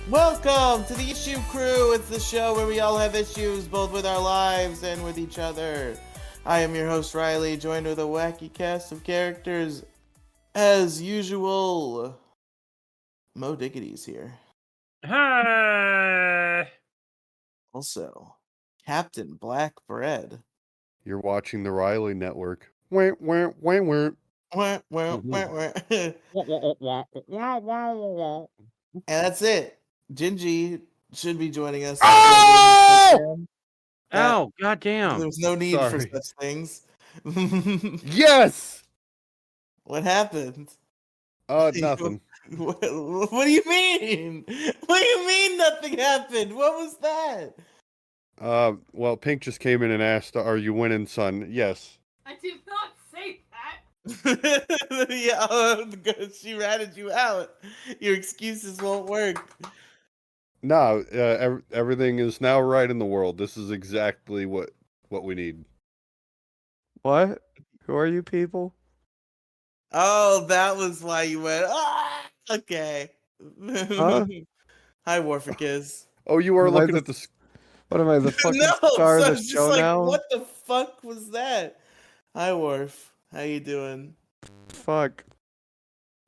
Welcome to the Issue Crew. It's the show where we all have issues, both with our lives and with each other. I am your host, Riley, joined with a wacky cast of characters. As usual, Mo Diggity's here. Hi. Also, Captain Black Bread. You're watching the Riley Network. Wah, wah, wah, wah. Wah, wah, wah, wah. And that's it. Gingy should be joining us. Oh! Oh, goddamn. There's no need for Sorry. such things. Yes! What happened? Nothing. What do you mean? What do you mean nothing happened? What was that? Well, Pink just came in and asked, are you winning, son? Yes. I did not say that. Yeah, because she ratted you out. Your excuses won't work. No, everything is now right in the world. This is exactly what we need. What? Who are you people? Oh, that was why you went, okay. Huh? Hi, Warficus. Oh, you are Am I looking the- at the... What am I, the fucking No, star so of I the was just show like, now? what the fuck was that? Hi, Worf. How you doing? Fuck.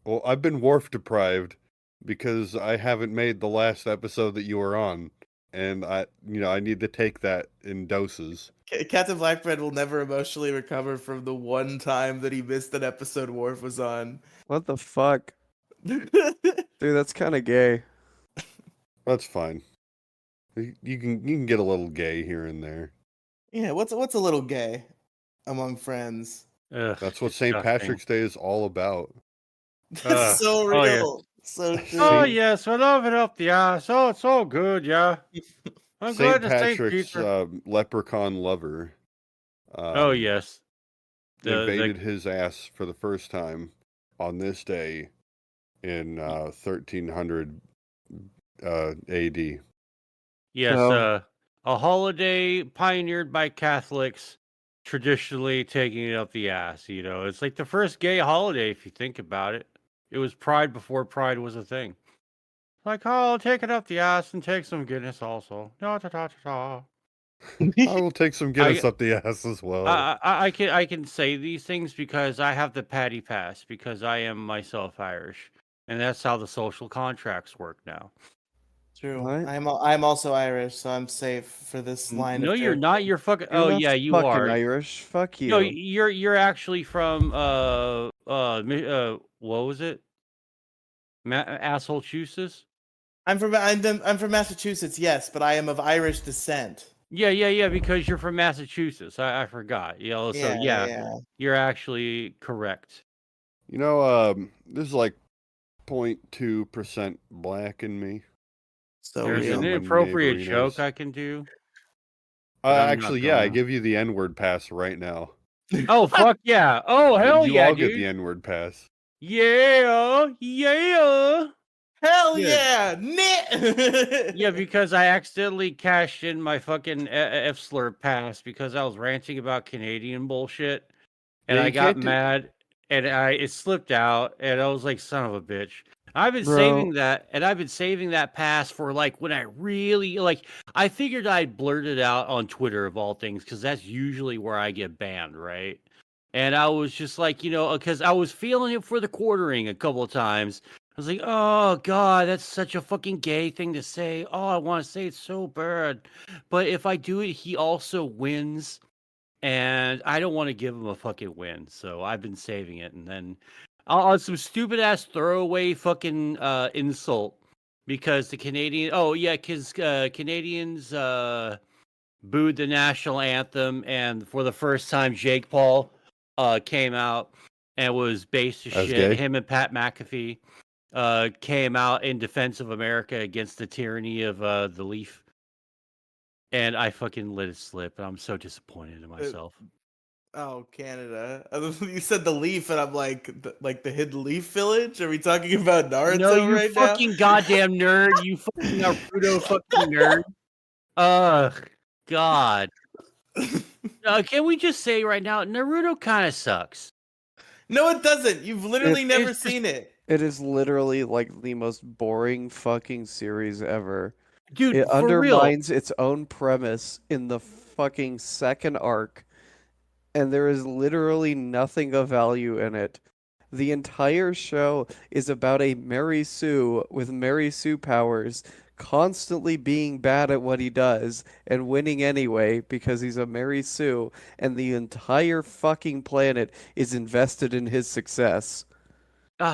Well, I've been Worf deprived because I haven't made the last episode that you were on. And I need to take that in doses. Captain Blackbread will never emotionally recover from the one time that he missed an episode Worf was on. What the fuck? Dude, that's kind of gay. That's fine. You can get a little gay here and there. Yeah, what's a little gay among friends? Ugh, That's what St. disgusting. Patrick's Day is all about. That's so real. oh, yeah. So true. Oh, yes, I love it up the ass. Oh, it's all good, yeah. I'm St. glad to St. Patrick's Peter. leprechaun lover. Oh, yes. Invaded his ass for the first time on this day in 1300 AD. Yes, So- a holiday pioneered by Catholics, traditionally taking it up the ass, you know. It's like the first gay holiday, if you think about it. It was Pride before Pride was a thing. Like, oh, take it up the ass and take some Guinness also. Da, da, da, da, da. I will take some Guinness up the ass as well. I can say these things because I have the Paddy Pass, because I am myself Irish. And that's how the social contracts work now. True. What? I'm also Irish, so I'm safe for this line. No, of you're joke. not. You're fucking. You're Oh not yeah, you fucking are. Irish. Fuck you. No, you're actually from what was it? Asshole Chooses? I'm from Massachusetts, yes, but I am of Irish descent. Yeah, because you're from Massachusetts. I forgot. You know, so yeah, you're actually correct. You know, there's like 0.2% black in me. So There's real. an my inappropriate neighbor joke knows. I can do. But I'm not Actually, yeah, I gonna. give you the N-word pass right now. Oh fuck yeah! Oh hell you yeah, all dude! get the N-word pass. Yeah. Hell Yeah. yeah, knit. Yeah, because I accidentally cashed in my fucking F slur pass because I was ranting about Canadian bullshit, and Yeah, I you got can't do- mad, and it slipped out, and I was like, "Son of a bitch!" I've been Bro. saving that, and I've been saving that pass for like when I really like. I figured I'd blurt it out on Twitter of all things because that's usually where I get banned, right? And I was just like, because I was feeling it for the quartering a couple of times. I was like, oh, God, that's such a fucking gay thing to say. Oh, I want to say it so bad. But if I do it, he also wins. And I don't want to give him a fucking win. So I've been saving it. And then on some stupid ass throwaway fucking insult. Because the Canadians booed the national anthem. And for the first time, Jake Paul came out and was based as As shit. gay? Him and Pat McAfee came out in defense of America against the tyranny of the Leaf. And I fucking let it slip, and I'm so disappointed in myself. Oh, Canada. You said the Leaf, and I'm like the Hidden Leaf Village? Are we talking about Naruto No, you right fucking goddamn nerd. You fucking Naruto fucking nerd. God. Can we just say right now, Naruto kind of sucks. No, it doesn't. You've literally never it's just- seen it. It is literally like the most boring fucking series ever. Dude, It for real. undermines its own premise in the fucking second arc, and there is literally nothing of value in it. The entire show is about a Mary Sue with Mary Sue powers constantly being bad at what he does and winning anyway because he's a Mary Sue, and the entire fucking planet is invested in his success.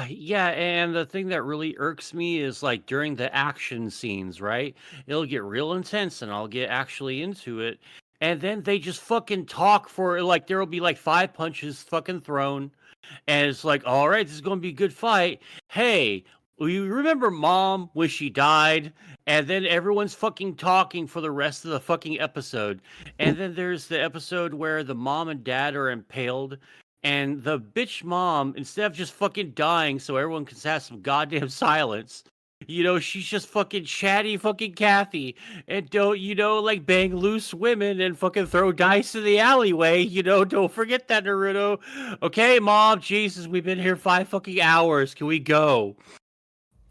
Yeah, and the thing that really irks me is like during the action scenes, right? It'll get real intense and I'll get actually into it. And then they just fucking talk for like there'll be like 5 punches fucking thrown. And it's like, all right, this is going to be a good fight. Hey, you remember mom when she died? And then everyone's fucking talking for the rest of the fucking episode. And then there's the episode where the mom and dad are impaled. And the bitch mom, instead of just fucking dying so everyone can have some goddamn silence, she's just fucking chatty fucking Kathy and don't, like bang loose women and fucking throw dice in the alleyway. Don't forget that, Naruto. Okay, mom, Jesus, we've been here 5 fucking hours. Can we go?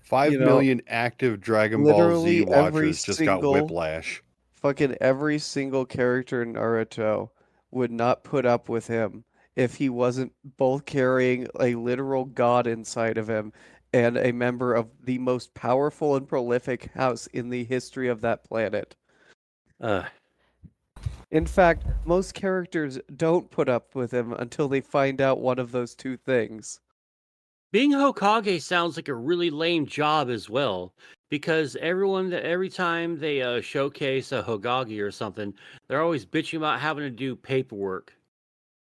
5 million active Dragon Ball Z literally every watchers just got single- whiplash. Fucking every single character in Naruto would not put up with him if he wasn't both carrying a literal god inside of him and a member of the most powerful and prolific house in the history of that planet. Uh, In fact, most characters don't put up with him until they find out one of those two things. Being Hokage sounds like a really lame job as well, because every time they showcase a Hokage or something, they're always bitching about having to do paperwork.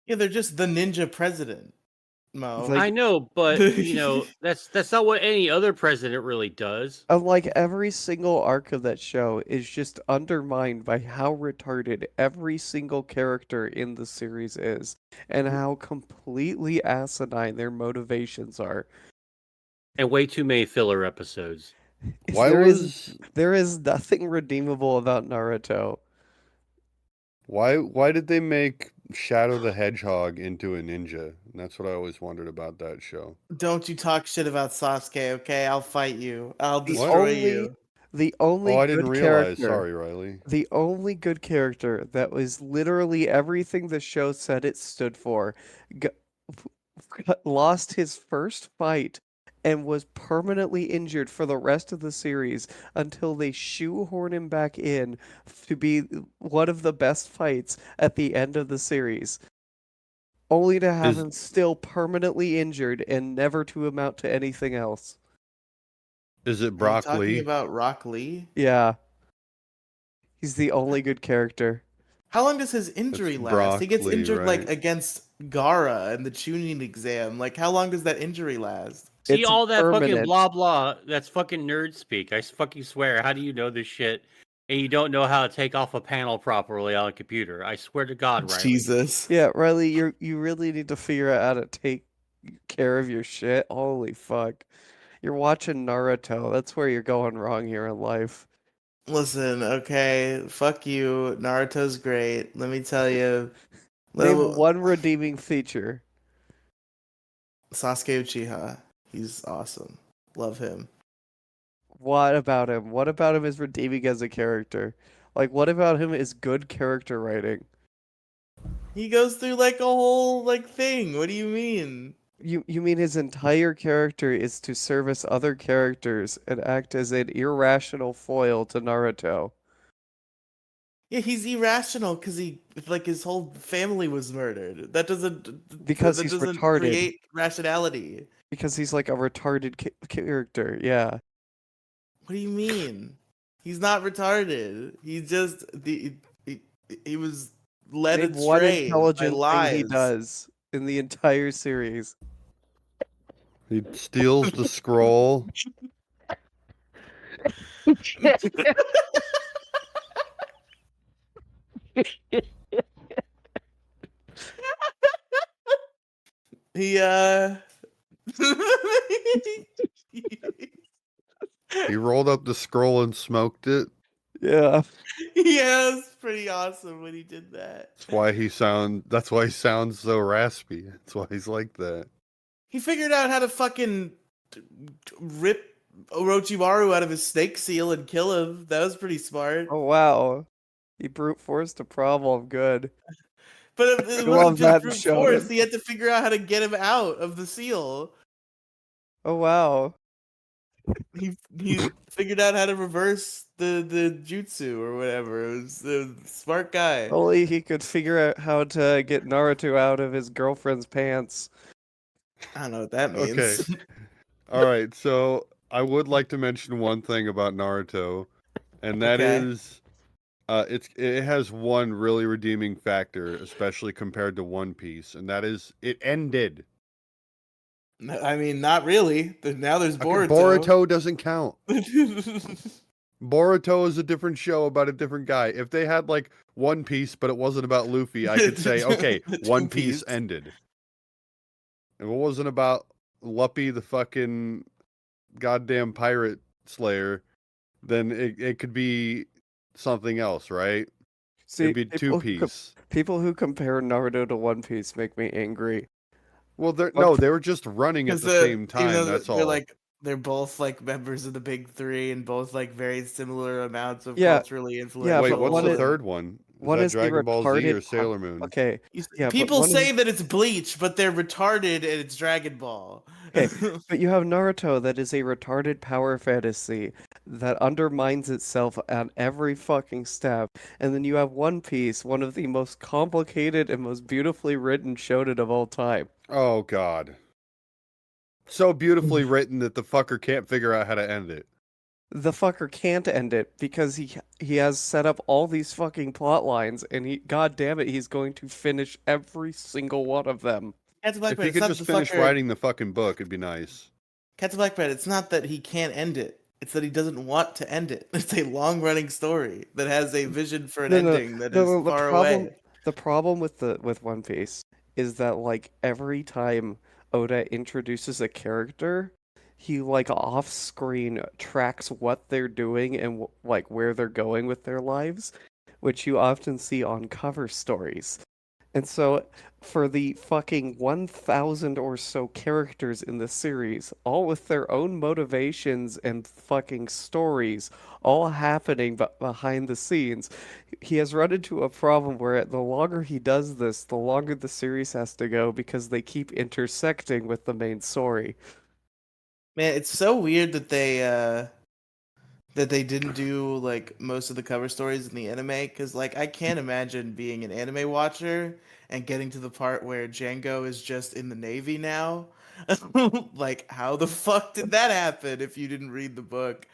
Yeah, they're just the ninja president, Mo. It's like- I know, but that's not what any other president really does. Unlike every single arc of that show is just undermined by how retarded every single character in the series is and how completely asinine their motivations are. And way too many filler episodes. Why There is nothing redeemable about Naruto. why did they make Shadow the Hedgehog into a ninja? And that's what I always wondered about that show. Don't you talk shit about Sasuke, okay? I'll fight you. I'll The destroy only- you. The only Oh, I good didn't realize. character, Sorry, Riley. the only good character that was literally everything the show said it stood for, lost his first fight and was permanently injured for the rest of the series until they shoehorn him back in to be one of the best fights at the end of the series. Only to have Is- him still permanently injured and never to amount to anything else. Is it Are you Brock talking Lee? about Rock Lee? Yeah. He's the only good character. How long does his injury It's last? He gets Brock Lee, injured like right? against Gara in the tuning exam. Like, how long does that injury last? See It's all that fucking permanent. blah blah. That's fucking nerd speak. I fucking swear. How do you know this shit? And you don't know how to take off a panel properly on a computer. I swear to God, Riley. Jesus. Yeah, Riley, you really need to figure out how to take care of your shit. Holy fuck. You're watching Naruto. That's where you're going wrong here in life. Listen, okay, fuck you. Naruto's great. Let me tell you. Name one redeeming feature. Sasuke Uchiha. He's awesome. Love him. What about him? What about him is redeeming as a character? Like, what about him is good character writing? He goes through like a whole like thing. What do you mean? You mean his entire character is to service other characters and act as an irrational foil to Naruto? Yeah, he's irrational because his whole family was murdered. That doesn't Because that he's doesn't retarded. create rationality. Because he's like a retarded character, yeah. What do you mean? He's not retarded. He just he was led Name one astray by intelligent lies. thing he does in the entire series. He steals the scroll. He He rolled up the scroll and smoked it. Yeah. Yeah, it's pretty awesome when he did that. That's why he sounds so raspy. That's why he's like that. He figured out how to fucking rip Orochimaru out of his snake seal and kill him. That was pretty smart. Oh wow. He brute forced a problem. Good. But it love wasn't that just in brute force. shonen. He had to figure out how to get him out of the seal. Oh wow. He figured out how to reverse the jutsu or whatever. It was a smart guy. Only he could figure out how to get Naruto out of his girlfriend's pants. I don't know what that means. Okay. All right, so I would like to mention one thing about Naruto, and that Okay. is, it has one really redeeming factor, especially compared to One Piece, and that is it ended. I mean, not really. Now there's Okay, Boruto. Boruto doesn't count. Boruto is a different show about a different guy. If they had like One Piece, but it wasn't about Luffy, I could say, okay, One Piece Piece. ended. If it wasn't about Luffy, the fucking goddamn pirate slayer, then it could be something else, right? See, It'd be Two Piece. people who compare Naruto to One Piece make me angry. Well, One they were just running at the same Even though time. That's they're all. they're both like members of the big three and both like very similar amounts of Yeah, culturally influential. yeah, Wait, but what's one the is- third one? one that is the Dragon Ball Z retarded or Sailor Moon? Okay, yeah, but People one is- say that it's Bleach, but they're retarded and it's Dragon Ball. Okay, but you have Naruto that is a retarded power fantasy that undermines itself at every fucking step. And then you have One Piece, one of the most complicated and most beautifully written shonen of all time. Oh God. So beautifully written that the fucker can't figure out how to end it. The fucker can't end it because he has set up all these fucking plot lines and god damn it, he's going to finish every single one of them. Captain If Blackbird, he it's could not just the finish fucker- writing the fucking book, it'd be nice. Captain Blackbird, it's not that he can't end it. It's that he doesn't want to end it. It's a long-running story that has a vision for an ending that is far away. The problem with One Piece is that like every time Oda introduces a character, he like off screen tracks what they're doing and like where they're going with their lives, which you often see on cover stories. And so for the fucking 1,000 or so characters in the series, all with their own motivations and fucking stories, all happening behind the scenes, he has run into a problem where the longer he does this, the longer the series has to go because they keep intersecting with the main story. Man, it's so weird that they didn't do like most of the cover stories in the anime because like I can't imagine being an anime watcher and getting to the part where Django is just in the Navy now. Like how the fuck did that happen if you didn't read the book?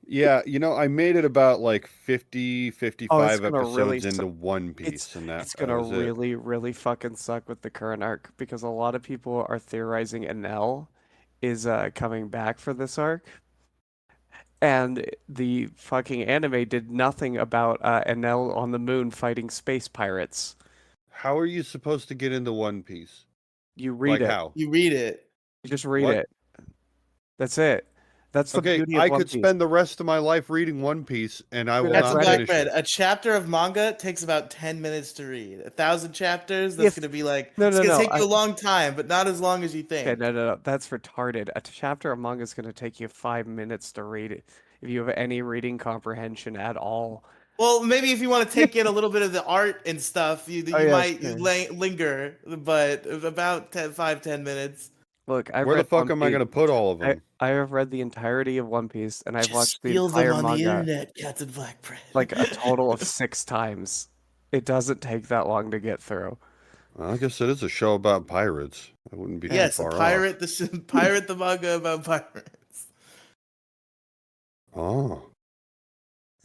Yeah, I made it about like 50, 55 gonna episodes really into One Piece, and It's that gonna was it. really, really fucking suck with the current arc because a lot of people are theorizing Enel is coming back for this arc. And the fucking anime did nothing about Enel on the moon fighting space pirates. How are you supposed to get into One Piece? You read Like it. how? You read it. You just read What? it. That's it. That's the Okay, beauty of I One could Piece. spend the rest of my life reading One Piece, and I will That's Captain not finish Blackbread, it. a chapter of manga takes about 10 minutes to read. 1,000 chapters, that's If- gonna be like No, it's no, gonna no, take you a long time, but not as long as you think. Okay, no, that's retarded. A chapter of manga is going to take you 5 minutes to read it if you have any reading comprehension at all. Well, maybe if you want to take in a little bit of the art and stuff, you Oh, yeah, might sure. linger, but about 10 minutes. Look, I've Where the read fuck One am I Piece. going to put all of them? I have read the entirety of One Piece, and I've Just watched the steal entire them on the manga internet, Captain Blackbread. like a total of 6 times. It doesn't take that long to get through. Well, I guess it is a show about pirates. I wouldn't be yes, too a far pirate, pirate the manga about pirates. off. Oh.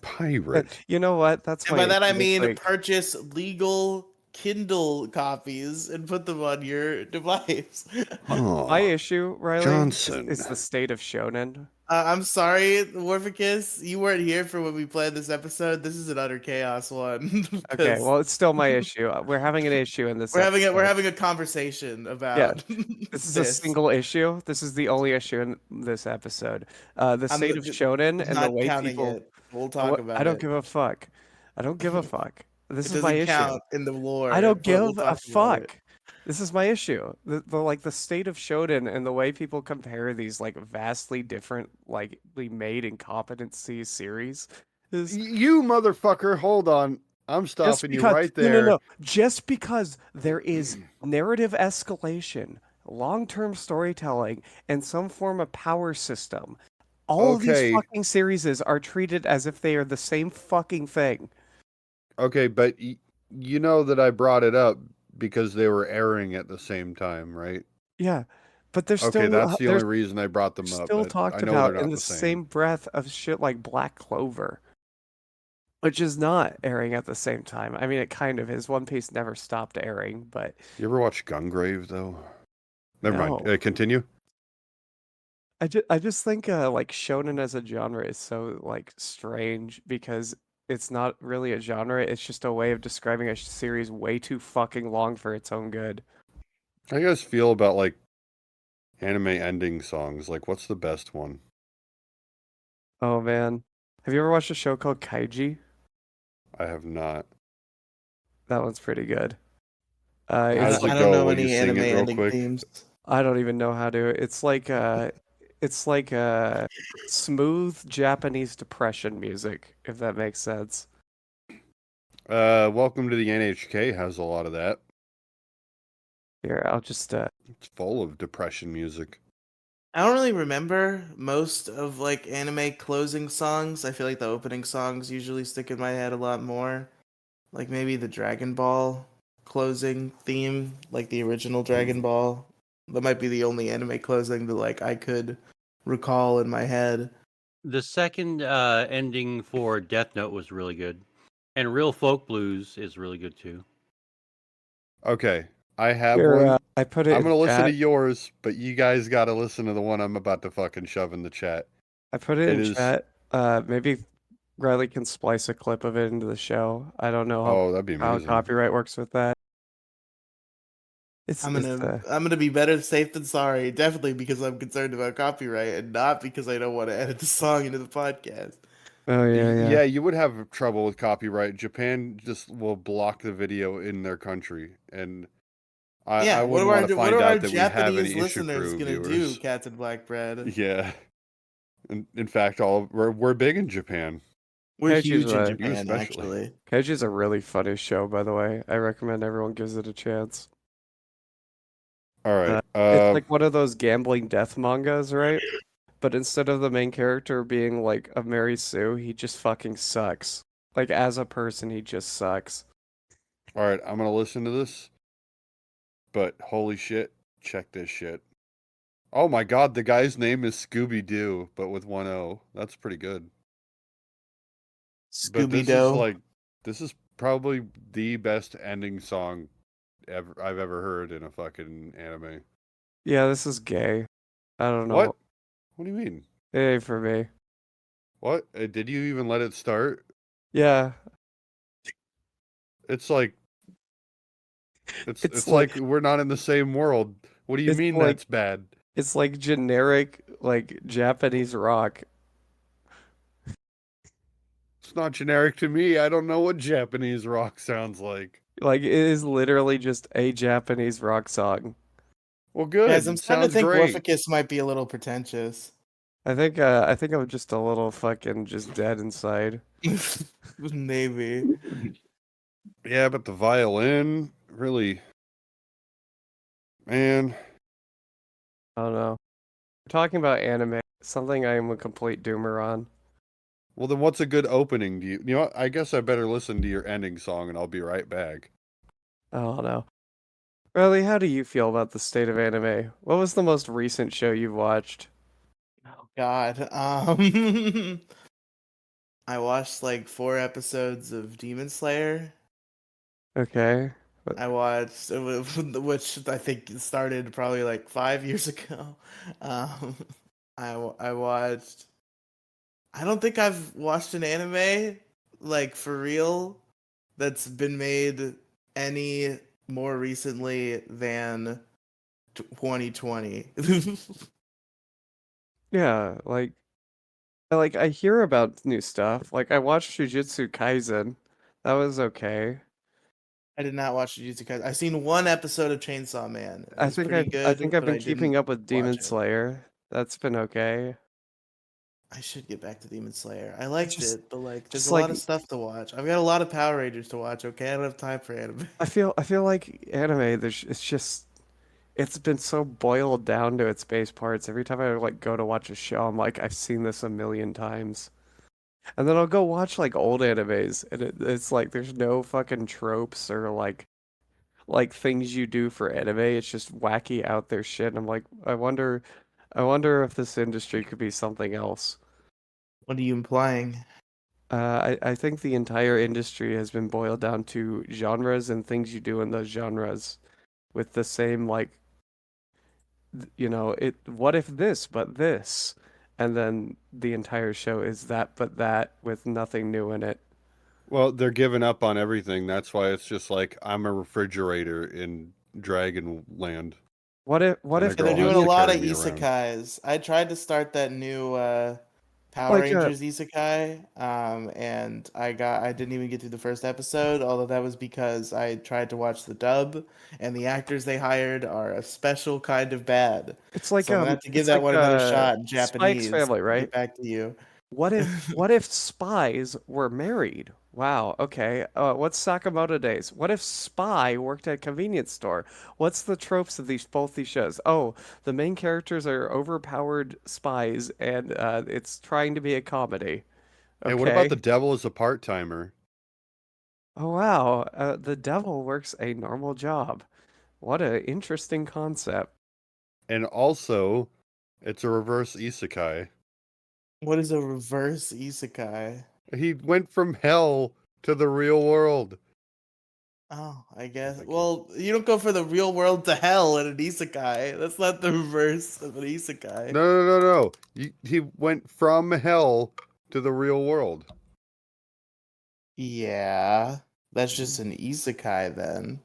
Pirate. You know what? That's And my by that I issue this mean week. purchase legal Kindle copies and put them on your device. Oh, My issue, Riley, Johnson. is the state of shonen. I'm sorry, Warficus, you weren't here for when we planned this episode. This is an utter chaos one. Okay, 'cause well, it's still my issue. We're having an issue in this we're episode. having a conversation about This is a single issue. This is the only issue in this episode. The I'm state of shonen and the not way counting people. it. We'll talk about I don't it. give a fuck. I don't give a fuck. This It is my doesn't issue. count in the lore. I don't but give we'll a talk about it. fuck. This is my issue. The state of shonen and the way people compare these like vastly different like made incompetency series is You motherfucker, hold on. I'm just stopping you because right there. no. Just because there is narrative escalation, long-term storytelling, and some form of power system, all of Okay. these fucking series are treated as if they are the same fucking thing. Okay, but you know that I brought it up because they were airing at the same time, right? Yeah, but they're Okay, still that's the they're only reason I brought them up. still but talked I know about they're in not the same breath of shit like Black Clover, which is not airing at the same time. I mean, it kind of is. One Piece never stopped airing, but You ever watch Gungrave though? Never mind. No. Continue. I just think like shonen as a genre is so like strange because it's not really a genre. It's just a way of describing a series way too fucking long for its own good. How you guys feel about like anime ending songs? Like, what's the best one? Oh man, have you ever watched a show called Kaiji? I have not. That one's pretty good. I How It's does don't, it I go? don't know Will you any sing anime it real ending quick? themes. I don't even know how to. It's like smooth Japanese depression music, if that makes sense. Welcome to the NHK has a lot of that. Here, I'll just It's full of depression music. I don't really remember most of like anime closing songs. I feel like the opening songs usually stick in my head a lot more. Like maybe the Dragon Ball closing theme, like the original Dragon Ball. That might be the only anime closing that like I could recall in my head. The second ending for Death Note was really good, and Real Folk Blues is really good too. Okay, I have here, one. I put it I'm in gonna listen to chat. yours, but you guys gotta listen to the one I'm about to fucking shove in the chat. I put it It in is- chat. Maybe Riley can splice a clip of it into the show. I don't know Oh, that'd be how amazing. copyright works with that. It's I'm gonna be better safe than sorry, definitely because I'm concerned about copyright and not because I don't want to edit the song into the podcast. oh yeah. Yeah, you would have trouble with copyright. Japan just will block the video in their country, and I What wouldn't want to what find are our out that we have Japanese any issue listeners crew gonna viewers. do? Cats and Black Bread. Yeah. In fact, we're big in Japan. We're Keiichi's huge in right. You Japan, especially. actually. Keiichi's a really funny show, by the way. I recommend everyone gives it a chance. All right. It's like one of those gambling death mangas, right? But instead of the main character being like a Mary Sue, he just fucking sucks. Like as a person, he just sucks. All right, I'm gonna listen to this. But holy shit, check this shit. Oh my god, the guy's name is Scooby Doo, but with one O. That's pretty good. But Scooby this is Doo. like, this is probably the best ending song I've ever heard in a fucking anime. Yeah, this is gay. I don't know. What? What do you mean? It ain't for me. What? Did you even let it start? Yeah. It's like, it's It's like like- we're not in the same world. What do you It's mean like- that's bad? It's like generic, like Japanese rock. It's not generic to me. I don't know what Japanese rock sounds like. Like it is literally just a Japanese rock song. Well, good. Guys, I'm starting to Sounds think great. Warficus might be a little pretentious. I think I'm just a little fucking just dead inside. Maybe. Yeah, but the violin really, man. I don't know. We're talking about anime, something I am a complete doomer on. Well, then what's a good opening? Do you know what? I guess I better listen to your ending song, and I'll be right back. I don't know. Riley, how do you feel about the state of anime? What was the most recent show you've watched? Oh God. I watched like 4 episodes of Demon Slayer. Okay. I watched, which I think started probably like 5 years ago. Um, I watched. I don't think I've watched an anime like for real that's been made any more recently than 2020. Yeah, like I hear about new stuff. Like I watched Jujutsu Kaisen. That was okay. I did not watch Jujutsu Kaisen. I've seen one episode of Chainsaw Man. It I was think pretty I think good, I've but been I keeping didn't up with Demon watch it. Slayer. That's been okay. I should get back to Demon Slayer. I It's liked just it, but like, there's just a lot like of stuff to watch. I've got a lot of Power Rangers to watch. Okay, I don't have time for anime. I feel like anime. It's been so boiled down to its base parts. Every time I like go to watch a show, I'm like I've seen this a million times. And then I'll go watch like old animes, and it's like there's no fucking tropes or like things you do for anime. It's just wacky out there shit. And I'm like, I wonder if this industry could be something else. What are you implying? I think the entire industry has been boiled down to genres and things you do in those genres with the same like it what if this but this, and then the entire show is that but that with nothing new in it. Well, they're giving up on everything. That's why it's just like I'm a refrigerator in Dragonland, What and a if Yeah, they're girl doing has a to lot of carry me around. isekais. I tried to start that new Power like Rangers isekai, and I didn't even get through the first episode, although that was because I tried to watch the dub, and the actors they hired are a special kind of bad. it's like So I'm gonna have to give it's that like one another shot in Spike's Japanese family, and right? get back to you. What if spies were married? Wow, okay. What's Sakamoto Days? What if Spy worked at a convenience store? What's the tropes of both these shows? Oh, the main characters are overpowered spies, and it's trying to be a comedy. Hey, what about the Okay. devil as a part-timer? Oh wow, the devil works a normal job. What a interesting concept. And also, it's a reverse isekai. What is a reverse isekai? He went from hell to the real world. Oh, I guess. Thank you. Well, you don't go from the real world to hell in an isekai. That's not the reverse of an isekai. No. He went from hell to the real world. Yeah, that's just an isekai then.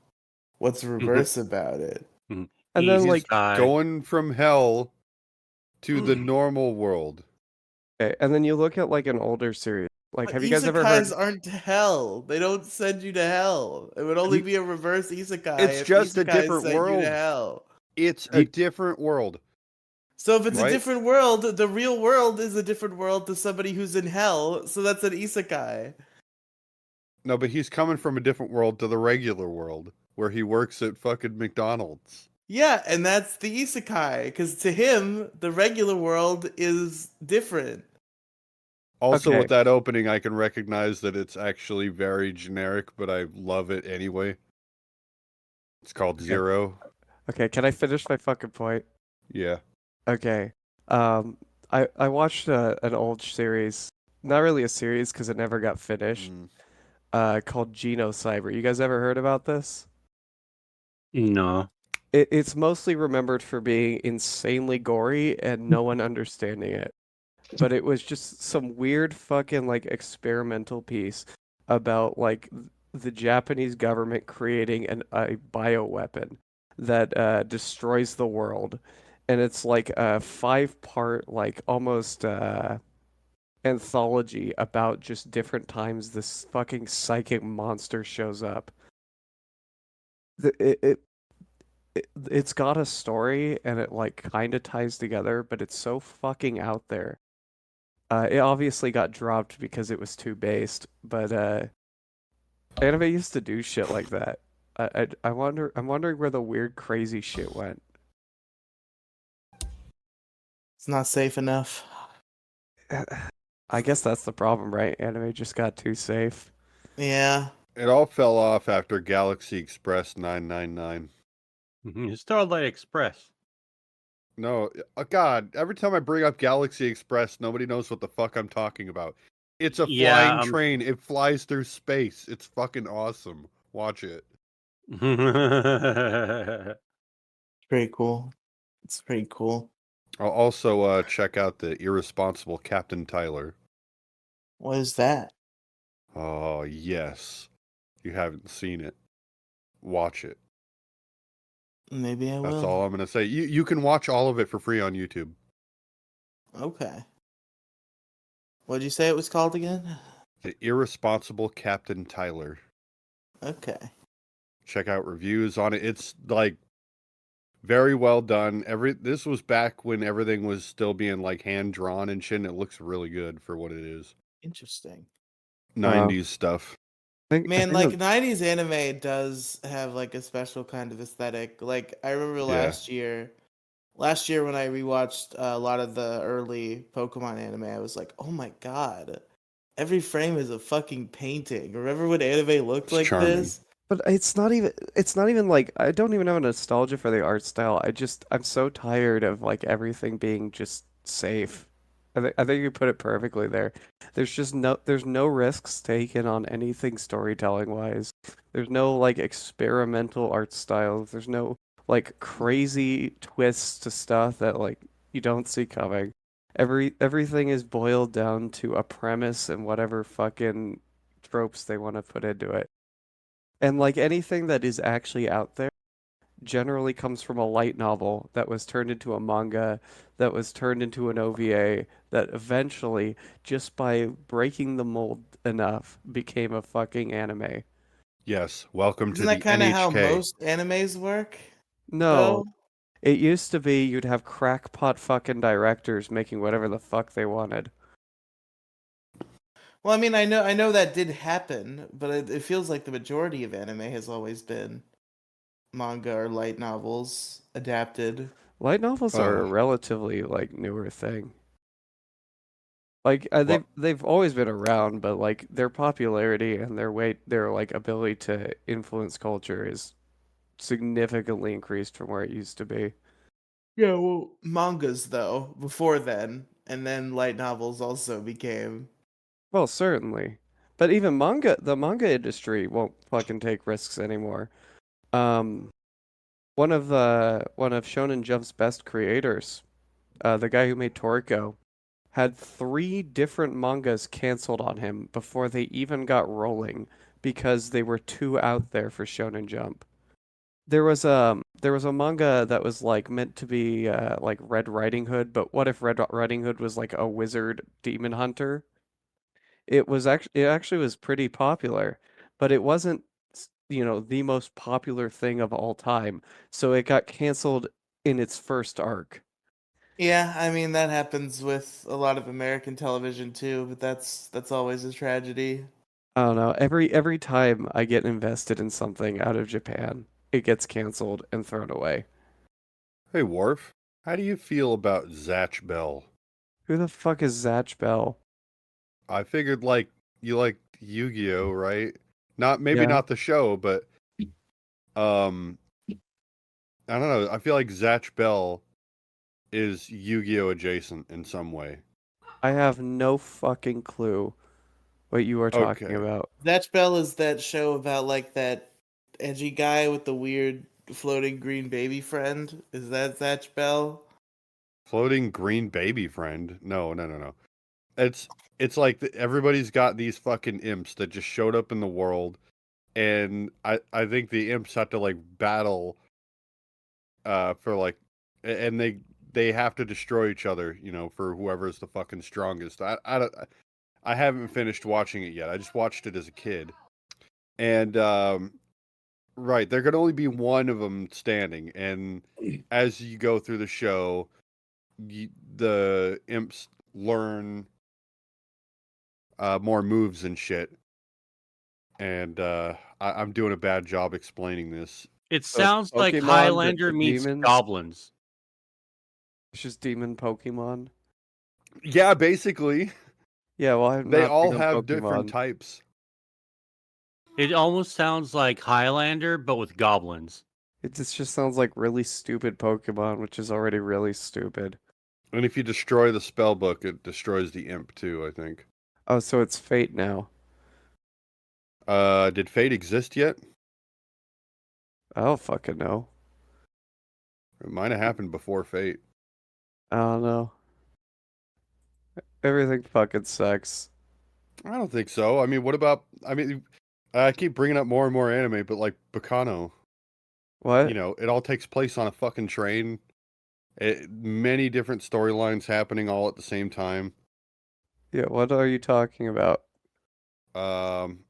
What's reverse about it? And then Easy like sky. Going from hell to the normal world. okay, and then you look at like an older series. Like But have you guys ever heard isekais aren't to hell. They don't send you to hell. It would only You- be a reverse isekai It's if just a isekais different sent you world. to hell. It's a different world. So if it's Right? a different world, the real world is a different world to somebody who's in hell. So that's an isekai. No, but he's coming from a different world to the regular world where he works at fucking McDonald's. Yeah, and that's the isekai, because to him, the regular world is different. Also, Okay. with that opening, I can recognize that it's actually very generic, but I love it anyway. It's called Zero. Okay, can I finish my fucking point? Yeah. Okay. I watched an old series, not really a series because it never got finished. Called Genocyber. You guys ever heard about this? No. It's mostly remembered for being insanely gory and no one understanding it. But it was just some weird fucking like experimental piece about like the Japanese government creating a bioweapon that destroys the world. And it's like a 5-part like almost anthology about just different times this fucking psychic monster shows up. It's got a story and it like kind of ties together, but it's so fucking out there. It obviously got dropped because it was too based, but anime used to do shit like that. I'm wondering where the weird crazy shit went. It's not safe enough. I guess that's the problem, right? Anime just got too safe. Yeah. It all fell off after Galaxy Express 999. Starlight Express. No, God, every time I bring up Galaxy Express, nobody knows what the fuck I'm talking about. It's a Yeah, flying train. It flies through space. It's fucking awesome. Watch it. Pretty cool. It's pretty cool. I'll also check out the Irresponsible Captain Tyler. What is that? Oh, yes. You haven't seen it. Watch it. Maybe I That's will. all I'm going to say. You can watch all of it for free on YouTube. Okay. What'd you say it was called again? The Irresponsible Captain Tyler. Okay. Check out reviews on it. It's like very well done. This was back when everything was still being like hand drawn and shit, and it looks really good for what it is. Interesting. 90s stuff. Man, like 90s anime does have like a special kind of aesthetic. Like I remember last year when I rewatched a lot of the early Pokemon anime, I was like, "Oh my god. Every frame is a fucking painting." Remember when anime looked It's like charming. this? But it's not even like I don't even have a nostalgia for the art style. I'm so tired of like everything being just safe. I think you put it perfectly there. There's no risks taken on anything storytelling wise. There's no like experimental art styles. There's no like crazy twists to stuff that like you don't see coming. Everything is boiled down to a premise and whatever fucking tropes they want to put into it. And like anything that is actually out there generally comes from a light novel that was turned into a manga, that was turned into an OVA, that eventually, just by breaking the mold enough, became a fucking anime. Yes, welcome Isn't to that the kind of how NHK. most animes work? No, it used to be you'd have crackpot fucking directors making whatever the fuck they wanted. Well, I mean, I know that did happen, but it feels like the majority of anime has always been manga or light novels adapted. Light novels are a Oh. relatively like newer thing. Like Well- they've always been around, but like their popularity and their like ability to influence culture is significantly increased from where it used to be. Yeah, well, mangas though before then, and then light novels also became. Well, certainly. But even the manga industry won't fucking take risks anymore. Um, one of Shonen Jump's best creators, the guy who made Toriko, had 3 different mangas canceled on him before they even got rolling because they were too out there for Shonen Jump. There was a manga that was like meant to be like Red Riding Hood, but what if Red Riding Hood was like a wizard demon hunter? It actually was pretty popular, but it wasn't the most popular thing of all time. So it got canceled in its first arc. Yeah, I mean that happens with a lot of American television too, but that's always a tragedy. I don't know. Every time I get invested in something out of Japan, it gets canceled and thrown away. Hey, Worf, how do you feel about Zatch Bell? Who the fuck is Zatch Bell? I figured like you like Yu-Gi-Oh, right? Maybe Yeah. not the show, but I don't know. I feel like Zatch Bell is Yu-Gi-Oh adjacent in some way. I have no fucking clue what you are talking Okay. about. Zatch Bell is that show about like that edgy guy with the weird floating green baby friend. Is that Zatch Bell? Floating green baby friend. No. It's like everybody's got these fucking imps that just showed up in the world, and I think the imps have to like battle for like, and they have to destroy each other, for whoever's the fucking strongest. I haven't finished watching it yet. I just watched it as a kid, and right, there could only be one of them standing, and as you go through the show, the imps learn more moves and shit. And I'm doing a bad job explaining this. It sounds like Pokemon, Highlander the meets demons. goblins. It's just demon Pokemon. Yeah, basically, Yeah, well, I'm they not all big on have different Pokemon. types. It almost sounds like Highlander, but with goblins. It just sounds like really stupid Pokemon, which is already really stupid. And if you destroy the spell book, it destroys the imp too, I think. Oh, so it's Fate now. Did Fate exist yet? I don't fucking know. It might have happened before Fate. I don't know. Everything fucking sucks. I don't think so. I mean, what about? I mean, I keep bringing up more and more anime, but like Bacano, What? it all takes place on a fucking train. Many different storylines happening all at the same time. Yeah, what are you talking about? Um,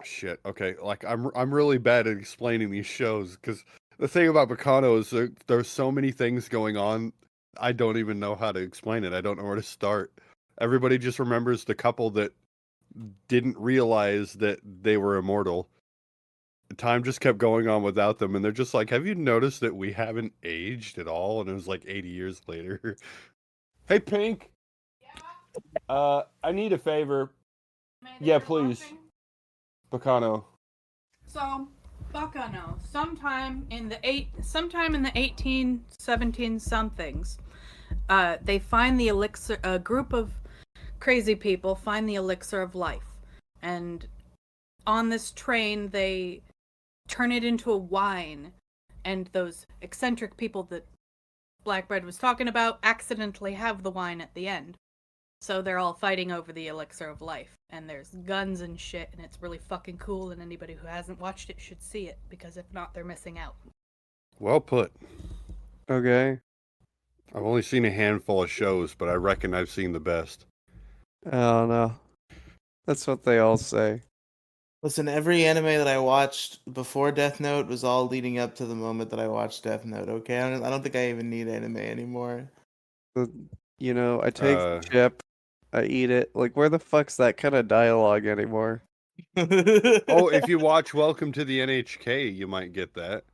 Shit. Okay, like I'm really bad at explaining these shows because the thing about Bacano is there's so many things going on. I don't even know how to explain it. I don't know where to start. Everybody just remembers the couple that didn't realize that they were immortal. Time just kept going on without them, and they're just like, "Have you noticed that we haven't aged at all?" And it was like 80 years later. Hey, Pink. I need a favor. Yeah, please. Bacano. So, Bacano, sometime in the 1817 somethings, they find the elixir. A group of crazy people find the elixir of life, and on this train they turn it into a wine, and those eccentric people that Blackbread was talking about accidentally have the wine at the end. So they're all fighting over the elixir of life, and there's guns and shit, and it's really fucking cool, and anybody who hasn't watched it should see it, because if not, they're missing out. Well put. Okay. I've only seen a handful of shows, but I reckon I've seen the best. I don't know. That's what they all say. Listen, every anime that I watched before Death Note was all leading up to the moment that I watched Death Note. Okay, I don't think I even need anime anymore. I take the chip, I eat it. Like, where the fuck's that kind of dialogue anymore? Oh, if you watch Welcome to the NHK, you might get that.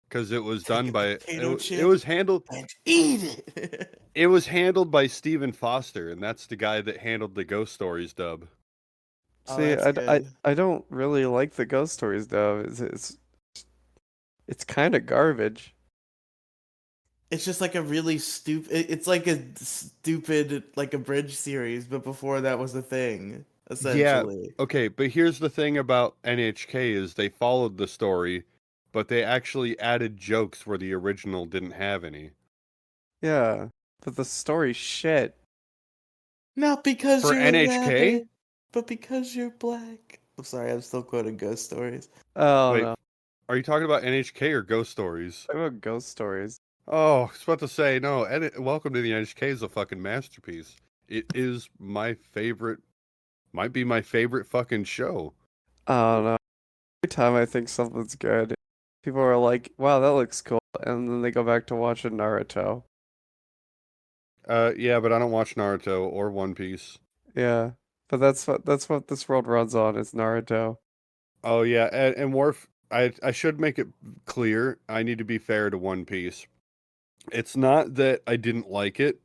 Because it was done by it was handled and eat it. it was handled by Stephen Foster, and that's the guy that handled the Ghost Stories dub. Oh, See, that's good. I don't really like the Ghost Stories though. It's kind of garbage. It's just like a really stupid. It's like a stupid, like a bridge series, but before that was a thing, essentially. Yeah, okay, but here's the thing about NHK is they followed the story, but they actually added jokes where the original didn't have any. Yeah, but the story's shit. Not because For you're a NHK? rabbit, but because you're black. I'm sorry, I'm still quoting Ghost Stories. Oh Wait, no, are you talking about NHK or Ghost Stories? talk about Ghost Stories. Oh, I was about to say, no, Welcome to the NHK is a fucking masterpiece. It is my favorite, might be my favorite fucking show. I don't know. Every time I think something's good, people are like, "Wow, that looks cool," and then they go back to watching Naruto. Yeah, but I don't watch Naruto or One Piece. Yeah, but that's what this world runs on is Naruto. Oh yeah, and Worf, I should make it clear, I need to be fair to One Piece. It's not that I didn't like it.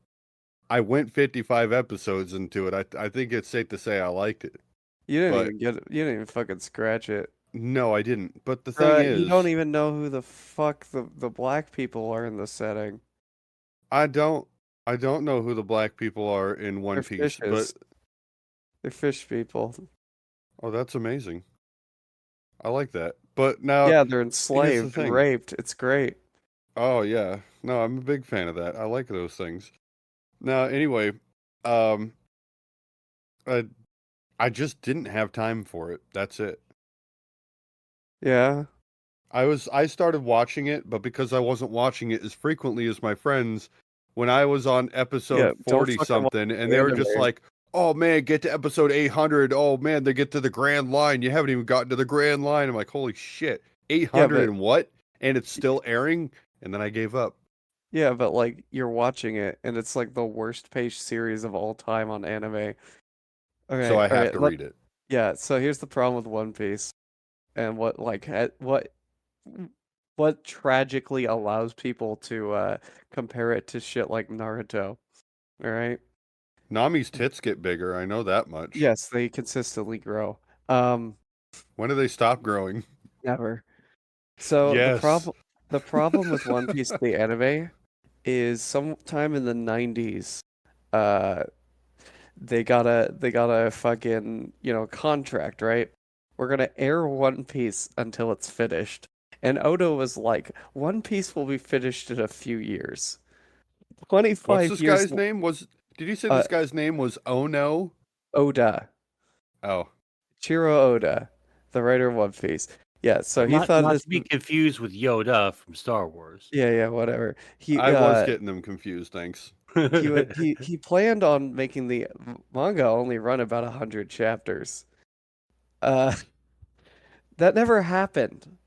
I went 55 episodes into it. I think it's safe to say I liked it. You didn't But even get it. You didn't even fucking scratch it. no, I didn't. But the thing Bruh, you don't is, even know who the fuck the black people are in the setting. I don't know who the black people are in One They're Piece, but fishes. They're fish people. oh, that's amazing. I like that. But now Yeah, they're here's the enslaved and thing. raped. It's great. Oh yeah. No, I'm a big fan of that. I like those things. Now, anyway, um I I just didn't have time for it. That's it. Yeah. I started watching it, but because I wasn't watching it as frequently as my friends, when I was on episode Yeah, don't 40 fucking watch something and the they were just anime. like, "Oh man, get to episode 800. Oh man, they get to the grand line. You haven't even gotten to the grand line." I'm like, "Holy shit. Yeah, 800 but and what?" And it's still airing, and then I gave up. like you're watching it and it's like the worst paced series of all time on anime. So Okay, I all have right. to read it. Yeah, so here's the problem with One Piece and what tragically allows people to compare it to shit like Naruto. All right? Nami's tits get bigger. I know that much. Yes, they consistently grow. Um, When do they stop growing? Never. So Yes. the problem with One Piece the anime is sometime in the 90s, uh they got a fucking, contract, right? We're gonna air One Piece until it's finished. And Oda was like, One Piece will be finished in a few years. What's 25 this years. guy's name? Did you say Uh, this guy's name was Ono? Oda. Oh, Chiro Oda, the writer of One Piece. Yeah, so he Not thought not this. to be confused with Yoda from Star Wars. Yeah, whatever. I was getting them confused. Thanks. He planned on making the manga only run about 100 chapters. Uh, that never happened.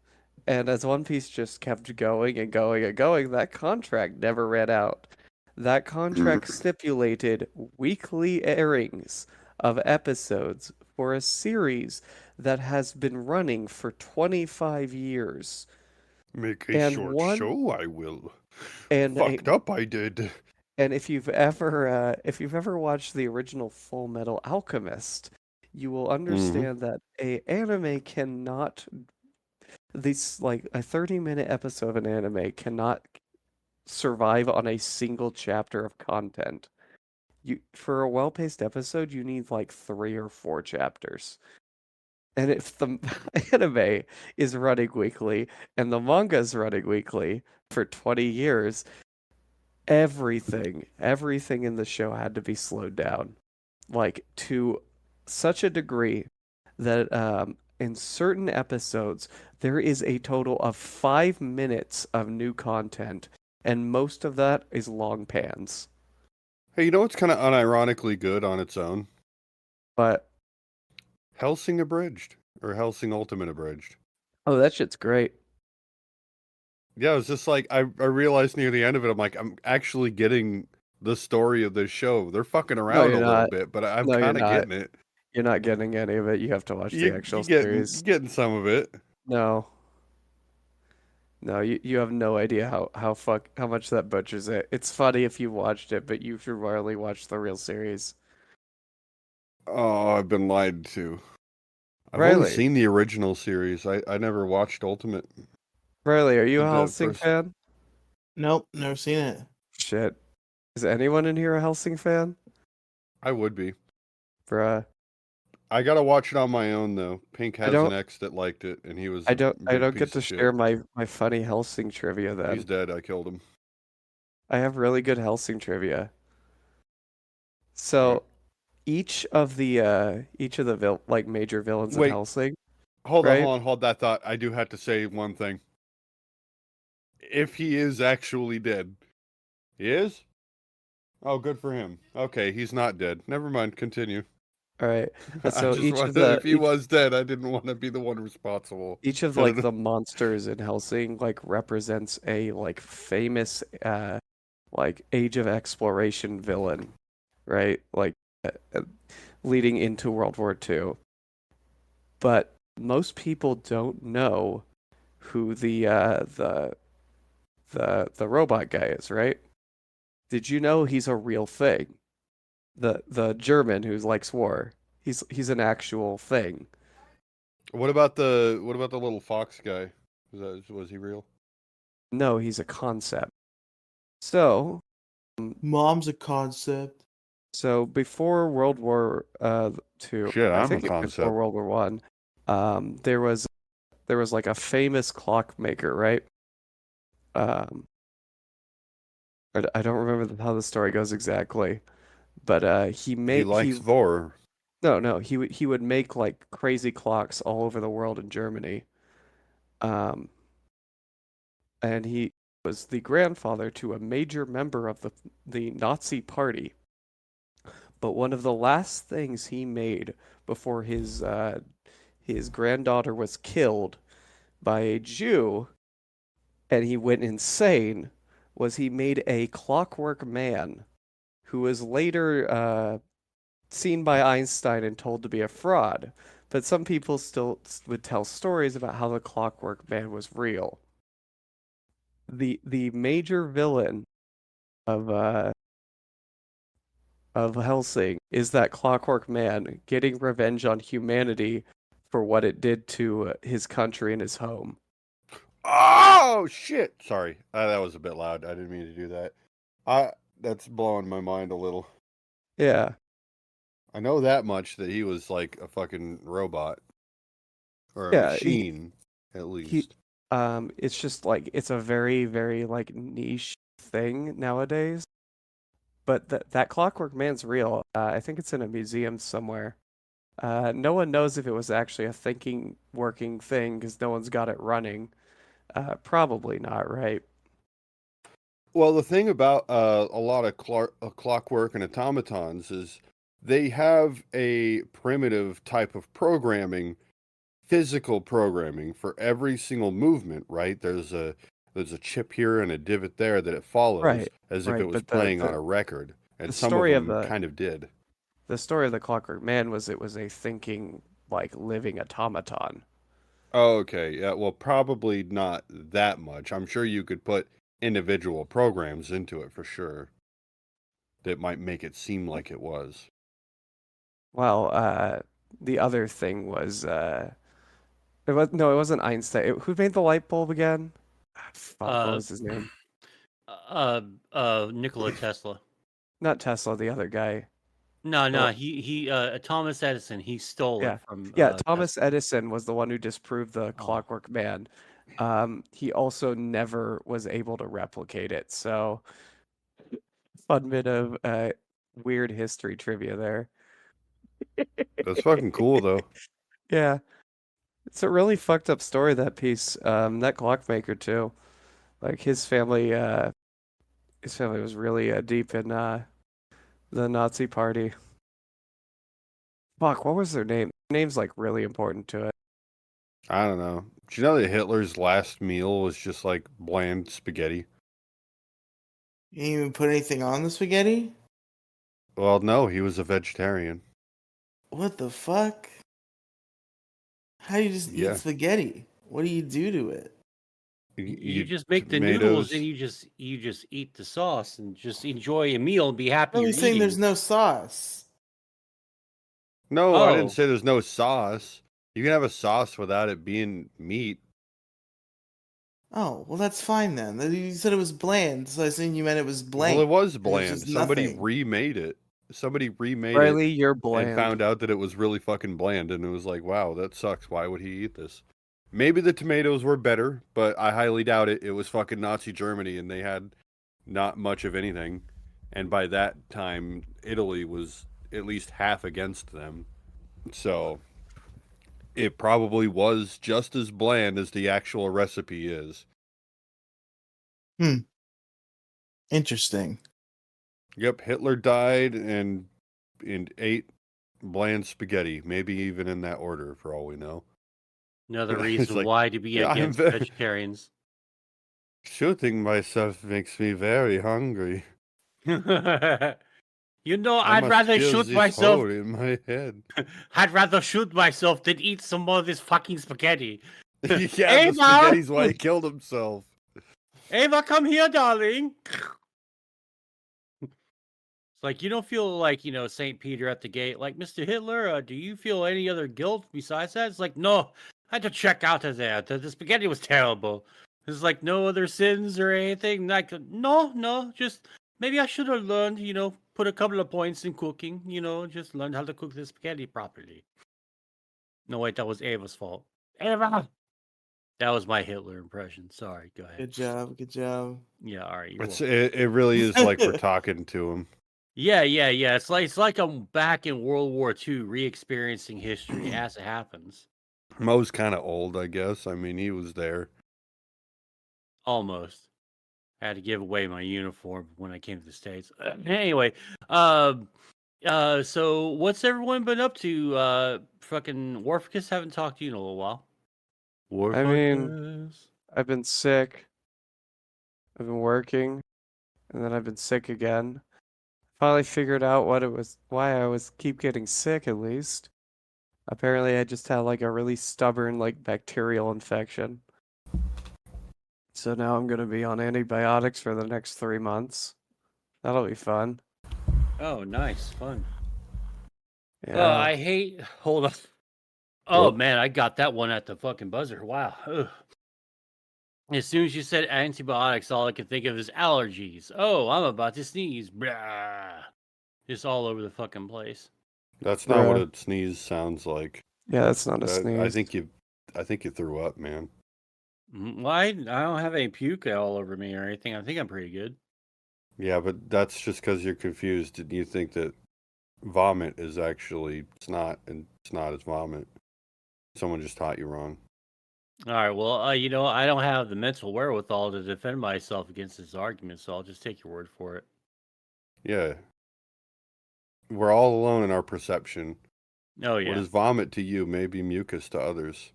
And as One Piece just kept going and going and going, that contract never ran out. That contract stipulated weekly airings of episodes for a series that has been running for 25 years. Make a And short one show, I will. and a, Fucked up, I did. and if you've ever watched the original Full Metal Alchemist, you will understand that a anime cannot this like a 30-minute episode of an anime cannot survive on a single chapter of content. You for a well-paced episode, you need like 3 or 4 chapters. And if the anime is running weekly and the manga is running weekly for 20 years, everything in the show had to be slowed down, like to such a degree that in certain episodes there is a total of 5 minutes of new content, and most of that is long pans. Hey, you know what's kind of unironically good on its own? But Hellsing Abridged or Hellsing Ultimate Abridged. oh, that shit's great. Yeah, it was just like I realized near the end of it, I'm like, I'm actually getting the story of this show. They're fucking No, around a you're little not. bit, but I'm No, you're kind of not. getting it. You're not getting any of it. You have to watch the actual series. Getting some of it. No. No, you have no idea how much that butchers it. It's funny if you watched it, but you should rarely watch the real series. Oh, I've been lied to. I've only Riley, seen the original series. I never watched Ultimate. Riley, are you a The Hellsing first- fan? Nope, never seen it. Shit. Is anyone in here a Hellsing fan? I would be. Bruh. I gotta watch it on my own though. Pink I has don't- an ex that liked it, and he was. I a don't big get piece to of shit. share my funny Hellsing trivia then. He's dead. I killed him. I have really good Hellsing trivia. So Alright. each of the major villains Wait. in Hellsing. Hold Right? on, hold that thought. I do have to say one thing. If he is actually dead, he is. Oh, good for him. Okay, he's not dead. Never mind. Continue. All right. So I just each of wanted, the if he was dead, I didn't want to be the one responsible. each of like the monsters in Hellsing like represents a like famous like Age of Exploration villain, right? Like leading into World War II. But most people don't know who the robot guy is, right? Did you know he's a real thing? The German who likes war. He's an actual thing. What about the little fox guy? Was he real? No, he's a concept. So Mom's a concept. before World War II, Shit, I I'm a think concept. before World War One, there was like a famous clockmaker, right? I don't remember how the story goes exactly, but He likes Vor. No, he would make like crazy clocks all over the world in Germany. And he was the grandfather to a major member of the Nazi party. But one of the last things he made before his granddaughter was killed by a Jew and he went insane was he made a clockwork man who was later seen by Einstein and told to be a fraud. But some people still would tell stories about how the clockwork man was real. The major villain of Hellsing is that clockwork man getting revenge on humanity for what it did to his country and his home. Oh shit! Sorry, that was a bit loud. I didn't mean to do that. That's blowing my mind a little. Yeah. I know that much that he was like a fucking robot or a Yeah, machine, at least. It's just like it's a very, very like niche thing nowadays. But that Clockwork Man's real. I think it's in a museum somewhere. No one knows if it was actually a thinking, working thing because no one's got it running. Probably not, right? Well, the thing about a lot of clockwork and automatons is they have a primitive type of programming, physical programming for every single movement, right? There's a chip here and a divot there that it follows Right, as if right. it was But playing on a record, and the some of story of them the kind of did. the story of the Clockwork Man was it was a thinking, like living automaton. Oh, okay. Yeah, well, probably not that much. I'm sure you could put individual programs into it for sure that might make it seem like it was. Well, the other thing was it was no, it wasn't Einstein. Who made the light bulb again? Fuck, what Uh, was his name? Nikola Tesla. Not Tesla, the other guy. No, The no, Thomas Edison. He stole Yeah. it from Yeah, Tesla. Thomas Edison was the one who disproved the Oh, Clockwork Man. He also never was able to replicate it. So, fun bit of weird history trivia there. That's fucking cool, though. Yeah, it's a really fucked up story, that piece. That clockmaker too. Like his family was really deep in the Nazi party. Fuck, what was their name? Their name's like really important to it. I don't know. Do you know that Hitler's last meal was just like bland spaghetti? You didn't even put anything on the spaghetti? Well, no, he was a vegetarian. What the fuck? How do you just eat Yeah. spaghetti? What do you do to it? you just make the noodles and you just eat the sauce and just enjoy a meal and be happy No, you're he's saying eating. there's no sauce. No, I didn't Oh, say there's no sauce. You can have a sauce without it being meat. Oh, well, that's fine then. You said it was bland, so I assume you meant it was Well, blank. it was It was bland. just Somebody nothing. remade it. Somebody remade it Riley, you're and bland. found out that it was really fucking bland, and it was like, wow, that sucks. Why would he eat this? Maybe the tomatoes were better, but I highly doubt it. It was fucking Nazi Germany, and they had not much of anything. And by that time, Italy was at least half against them. So it probably was just as bland as the actual recipe is. Interesting. Yep, Hitler died and ate bland spaghetti, maybe even in that order, for all we know. another It's reason like, why to be yeah, I'm against very- vegetarians. Shooting myself makes me very hungry. You know, I I'd must rather fill shoot this myself. hole in my head. I'd rather shoot myself than eat some more of this fucking spaghetti. Yeah, the Ava! spaghetti's why he killed himself. Ava, come here, darling. It's like you don't feel like, St. Peter at the gate. Like, Mr. Hitler, do you feel any other guilt besides that? It's like, no, I had to check out of there. The spaghetti was terrible. There's like no other sins or anything. Like, no, just maybe I should have learned, put a couple of points in cooking, just learned how to cook the spaghetti properly. No, wait, that was Ava's fault. Ava! That was my Hitler impression. Sorry, go ahead. Good job. Good job. Yeah, all right. You're It's, welcome. it really is like we're talking to him. Yeah. It's like I'm back in World War II, re-experiencing history as it happens. Mo's kind of old, I guess. I mean, he was there. Almost. I had to give away my uniform when I came to the States. Anyway, so what's everyone been up to? Fucking Warficus, haven't talked to you in a little while. I mean, Warficus. I've been sick. I've been working, and then I've been sick again. Finally figured out why I was keep getting sick at least. Apparently I just had like a really stubborn like bacterial infection. So now I'm gonna be on antibiotics for the next 3 months. That'll be fun. Oh, nice, fun. Yeah. I hate. Hold on. Oh Whoop. man, I got that one at the fucking buzzer. Wow. Ugh. As soon as you said antibiotics, all I could think of is allergies. Oh, I'm about to sneeze. Blah. Just all over the fucking place. That's not what Bruh. a sneeze sounds like. Yeah, that's not a sneeze. I think you threw up, man. Well, I don't have any puke all over me or anything. I think I'm pretty good. Yeah, but that's just because you're confused and you think that vomit is actually snot and snot is vomit. Someone just taught you wrong. All right. Well, I don't have the mental wherewithal to defend myself against this argument, so I'll just take your word for it. Yeah. We're all alone in our perception. Oh What yeah. is vomit to you may be mucus to others.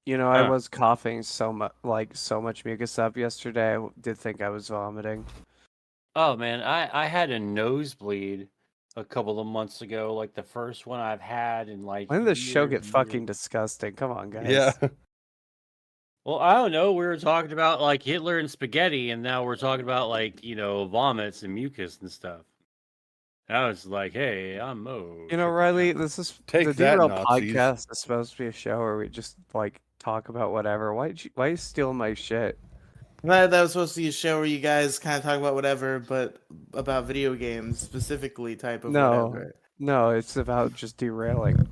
You know, I Huh. was coughing so much mucus up yesterday. I did think I was vomiting. Oh man, I had a nosebleed a couple of months ago, like the first one I've had in like When did this show years get and years. fucking disgusting? Come on, guys. Yeah. Well, I don't know. We were talking about like Hitler and spaghetti, and now we're talking about like vomits and mucus and stuff. I was like, hey, I'm Mo. You know, check this Riley, out. this is Take the that, Derail Nazis. podcast is supposed to be a show where we just like talk about whatever. Why are you stealing my shit? That was supposed to be a show where you guys kind of talk about whatever, but about video games specifically, type of No, whatever. no, it's about just derailing.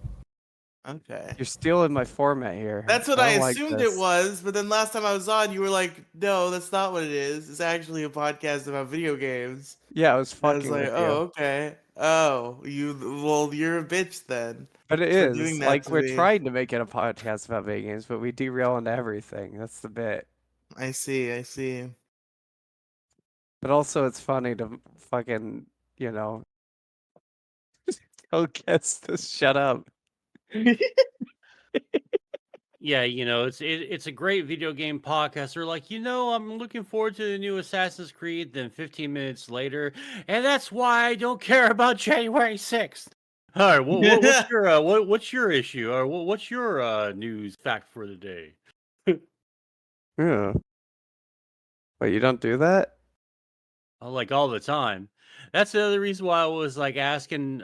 Okay. You're stealing my format here. That's what I don't like assumed this. it was, but then last time I was on, you were like, "No, that's not what it is. It's actually a podcast about video games." Yeah, I was I was fucking like, with "Oh, you. okay. Oh, you're a bitch then." But it for is doing that like to we're me. trying to make it a podcast about video games, but we derail into everything. That's the bit. I see. But also, it's funny to fucking tell guests to shut up. Yeah, it's a great video game podcast. They're like, I'm looking forward to the new Assassin's Creed. Then 15 minutes later, and that's why I don't care about January 6th. All right, what's your issue, or what's your news fact for the day? Yeah. But you don't do that? Like all the time. That's the other reason why I was like asking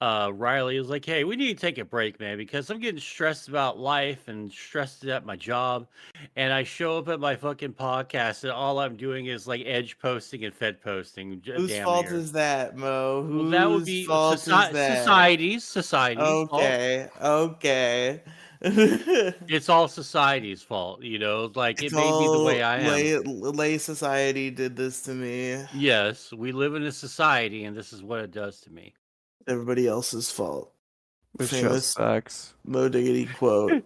Riley was like, hey, we need to take a break, man, because I'm getting stressed about life and stressed at my job. And I show up at my fucking podcast and all I'm doing is like edge posting and fed posting. Whose Damn fault near. is that, Mo? Well, that would Whose be fault is that? society's fault. Okay. It's all society's fault, like It's it made me the way all I am. lay society did this to me. Yes, we live in a society and this is what it does to me. Everybody else's fault. This show Famous sucks. Mo Diggity quote.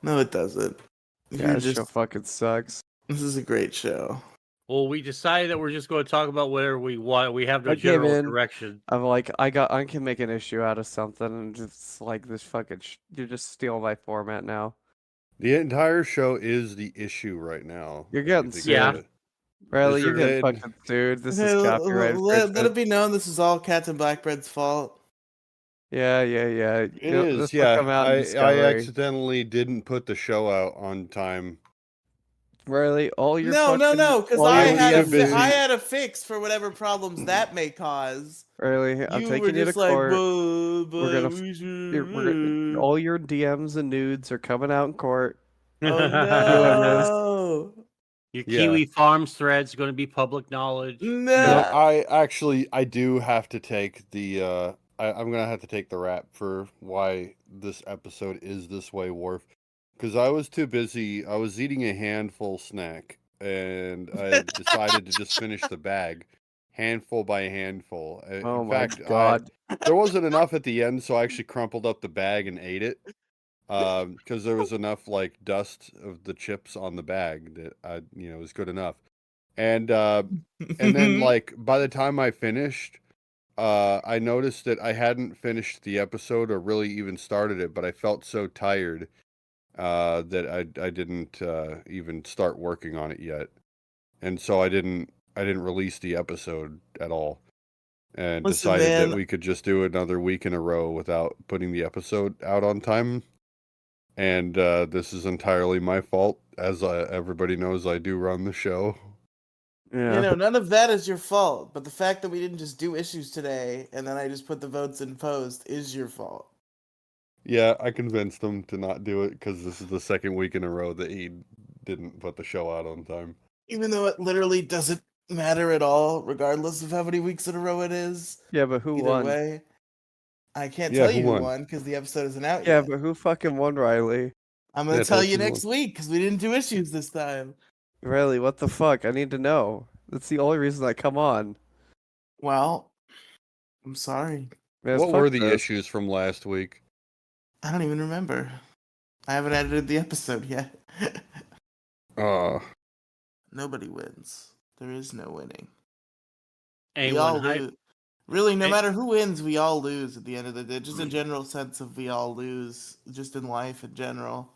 No, it doesn't. Yeah, this show fucking sucks. This is a great show. Well, we decided that we're just going to talk about whatever we want. We have no I came general in, direction. I'm like, I can make an issue out of something, and just like this fucking, you're just stealing my format now. The entire show is the issue right now. You're getting If you think sued. about it. Riley, This you're is getting it. fucking sued. This Hey, is copyright let it infringement. be known this is all Captain Blackbread's fault. Yeah. It This is, will yeah. come out in I Discovery. accidentally didn't put the show out on time. Riley, all your No, because all I your had too busy. I had a fix for whatever problems that may cause. Riley, I'm You taking were you to just like, court. but We're gonna we We're all your DMs and nudes are coming out in court. Oh no! Your Yeah. Kiwi Farms thread's going to be public knowledge. No. I do have to take the I'm gonna have to take the rap for why this episode is this way, Worf. Because I was too busy. I was eating a handful snack, and I decided to just finish the bag, handful by handful. Oh In my fact, god. there wasn't enough at the end, so I actually crumpled up the bag and ate it. Because there was enough like dust of the chips on the bag that was good enough. And then like by the time I finished, I noticed that I hadn't finished the episode or really even started it, but I felt so tired that I didn't even start working on it yet, and so I didn't release the episode at all, and Listen, decided man. that we could just do another week in a row without putting the episode out on time. And this is entirely my fault, as everybody knows I do run the show. Yeah. None of that is your fault. But the fact that we didn't just do issues today and then I just put the votes in post is your fault. Yeah, I convinced him to not do it because this is the second week in a row that he didn't put the show out on time. Even though it literally doesn't matter at all, regardless of how many weeks in a row it is. Yeah, but who Either won? way, I can't Yeah, tell who you who won? won because the episode isn't out Yeah, yet. but who fucking won, Riley? I'm gonna Yeah, tell tell us you who's next week because we didn't do issues this time. Riley, what the fuck? I need to know. That's the only reason I come on. Well, I'm sorry. Man, What fuck were the this. issues from last week? I don't even remember. I haven't edited the episode yet. Nobody wins. There is no winning. We all Anyone hype? lose. Really, no Hey. matter who wins, we all lose at the end of the day. Just a general sense of we all lose, just in life in general.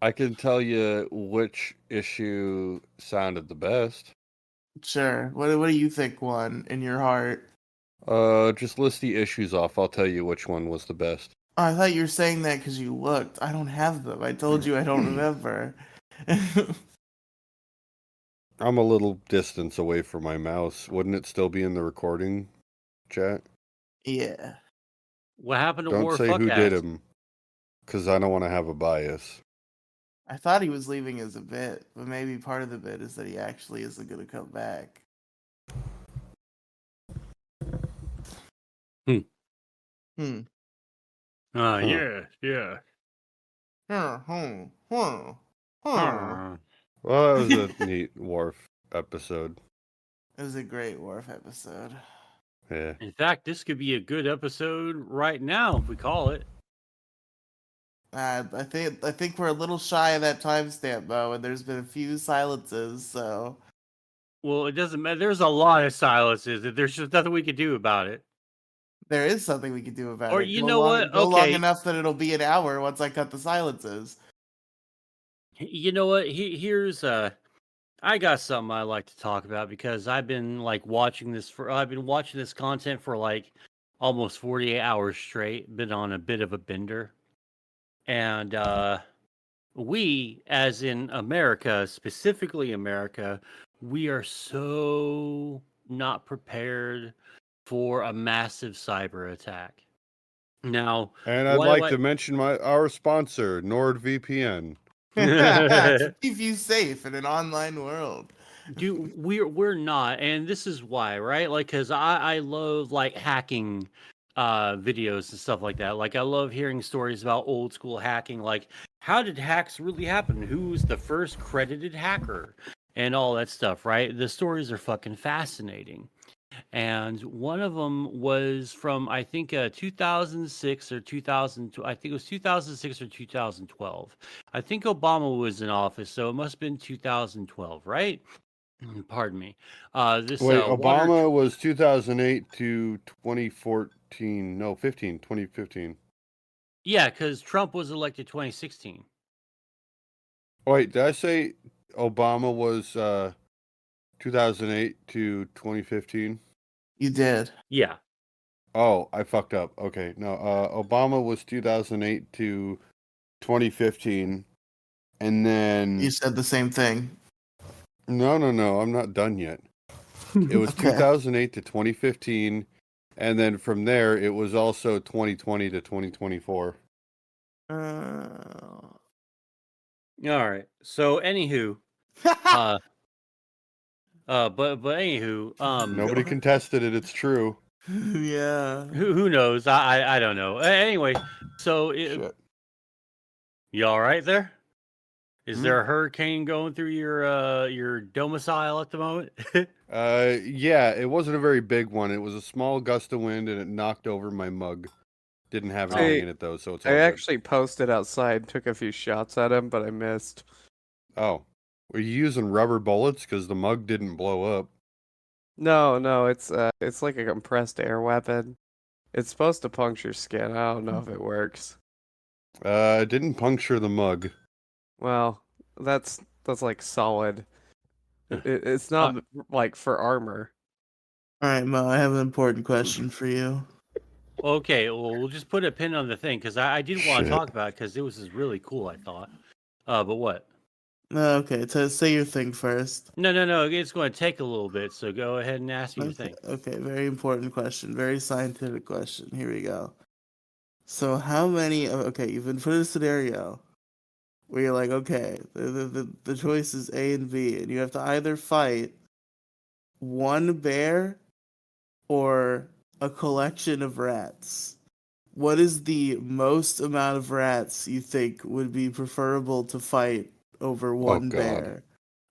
I can tell you which issue sounded the best. Sure. What do you think won in your heart? Just list the issues off. I'll tell you which one was the best. Oh, I thought you were saying that because you looked. I don't have them. I told you I don't remember. I'm a little distance away from my mouse. Wouldn't it still be in the recording chat? Yeah. What happened to Don't War say Fuck who did Ass? him, because I don't want to have a bias. I thought he was leaving as a bit, but maybe part of the bit is that he actually isn't going to come back. Hmm. Hmm. Huh. Yeah. Hmm. Hmm. Huh. Well, that was a neat Worf episode. It was a great Worf episode. Yeah. In fact, this could be a good episode right now if we call it. I think we're a little shy of that timestamp, Mo, and there's been a few silences, so Well, it doesn't matter. There's a lot of silences. There's just nothing we can do about it. there is something we can do about Or it. you Go know long, what? Go long Okay. enough that it'll be an hour once I cut the silences. You know what? Here's I got something I like to talk about because I've been watching this content for like almost 48 hours straight. Been on a bit of a bender. And we, as in America, specifically America, we are so not prepared for a massive cyber attack. Now, And I'd like to mention our sponsor, NordVPN. To keep you safe in an online world. Dude, we're not, and this is why, right? Like, cause I love hacking videos and stuff like that. Like, I love hearing stories about old school hacking. Like, how did hacks really happen? Who's the first credited hacker? And all that stuff, right? The stories are fucking fascinating. And one of them was from I think 2006 or 2000. I think it was 2006 or 2012. I think Obama was in office, so it must have been 2012, right? Pardon me. This Wait, water. Obama was 2008 to 2014. No, 2015. Yeah, because Trump was elected 2016. Wait, did I say Obama was 2008 to 2015? You did. Yeah. Oh, I fucked up. Okay, no. Obama was 2008 to 2015, and then You said the same thing. no, I'm not done yet. It was Okay. 2008 to 2015, and then from there it was also 2020 to 2024. All right. So, anywho, but anywho, Nobody contested it. It's true. Yeah. who knows? I don't know. Anyway, so Shit. you all right there? Is Hmm? there a hurricane going through your domicile at the moment? Yeah, it wasn't a very big one. It was a small gust of wind, and it knocked over my mug. Didn't have anything Hey, in it though, so it's all I good. actually posted outside, took a few shots at him, but I missed. Oh, were you using rubber bullets? Because the mug didn't blow up. No, it's like a compressed air weapon. It's supposed to puncture skin. I don't know if it works. It didn't puncture the mug. Well, that's like solid. It's not like for armor. All right, Mo, I have an important question for you. Okay, well, we'll just put a pin on the thing because I did want to Shit. talk about it because it was just really cool. I thought. But what? Okay, so say your thing first. No. It's going to take a little bit, so go ahead and ask me your thing. Okay, very important question. Very scientific question. Here we go. So how many okay, you've been put in a scenario where you're like, okay, the choice is A and B, and you have to either fight one bear or a collection of rats. what is the most amount of rats you think would be preferable to fight over one God. bear?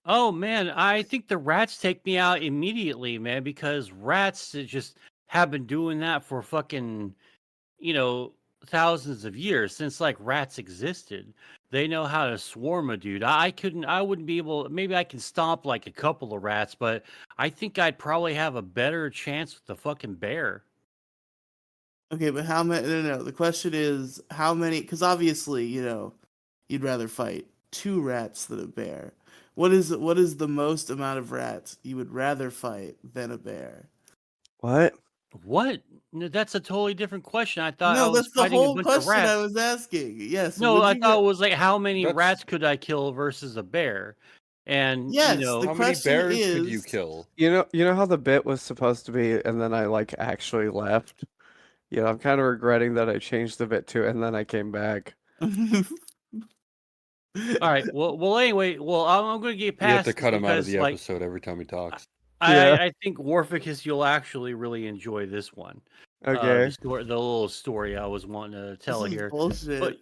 Oh man, I think the rats take me out immediately, man, because rats just have been doing that for fucking, thousands of years since like rats existed. They know how to swarm a dude. I wouldn't be able, maybe I can stomp like a couple of rats, but I think I'd probably have a better chance with the fucking bear. Okay, but how many? No. The question is how many? Because obviously, you'd rather fight 2 rats than a bear. What is the most amount of rats you would rather fight than a bear? What? What? No, that's a totally different question. I thought I No, was that's the fighting a whole bunch of question I rats. was asking. Yes. No, Would I you? thought it was like how many That's- rats could I kill versus a bear? And Yes. The How many question bears could you is. kill? You know how the bit was supposed to be, and then I like actually left. Yeah, I'm kind of regretting that I changed the bit to, and then I came back. all right, well, anyway, I'm going to get You have past to this cut him out of because, the like, episode every time he talks. Yeah. I think Warficus, you'll actually really enjoy this one. Okay. The little story I was wanting to tell This is here. bullshit. But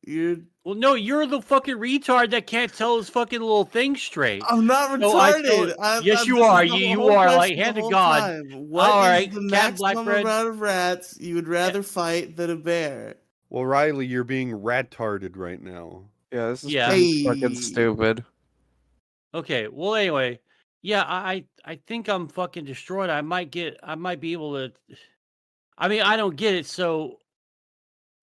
You're. well, no, you're the fucking retard that can't tell his fucking little thing straight. I'm not No, I told- retarded. yes, this you is are. the You whole are, like, question the hand to whole God. time. What All is right, the Captain maximum Blackbread. amount of rats you would rather fight than a bear? Well, Riley, you're being rat-tarded right now. Yeah, this is Yeah. pretty fucking Hey. stupid. Okay, well, anyway, yeah, I think I'm fucking destroyed. I might be able to. I mean, I don't get it. So,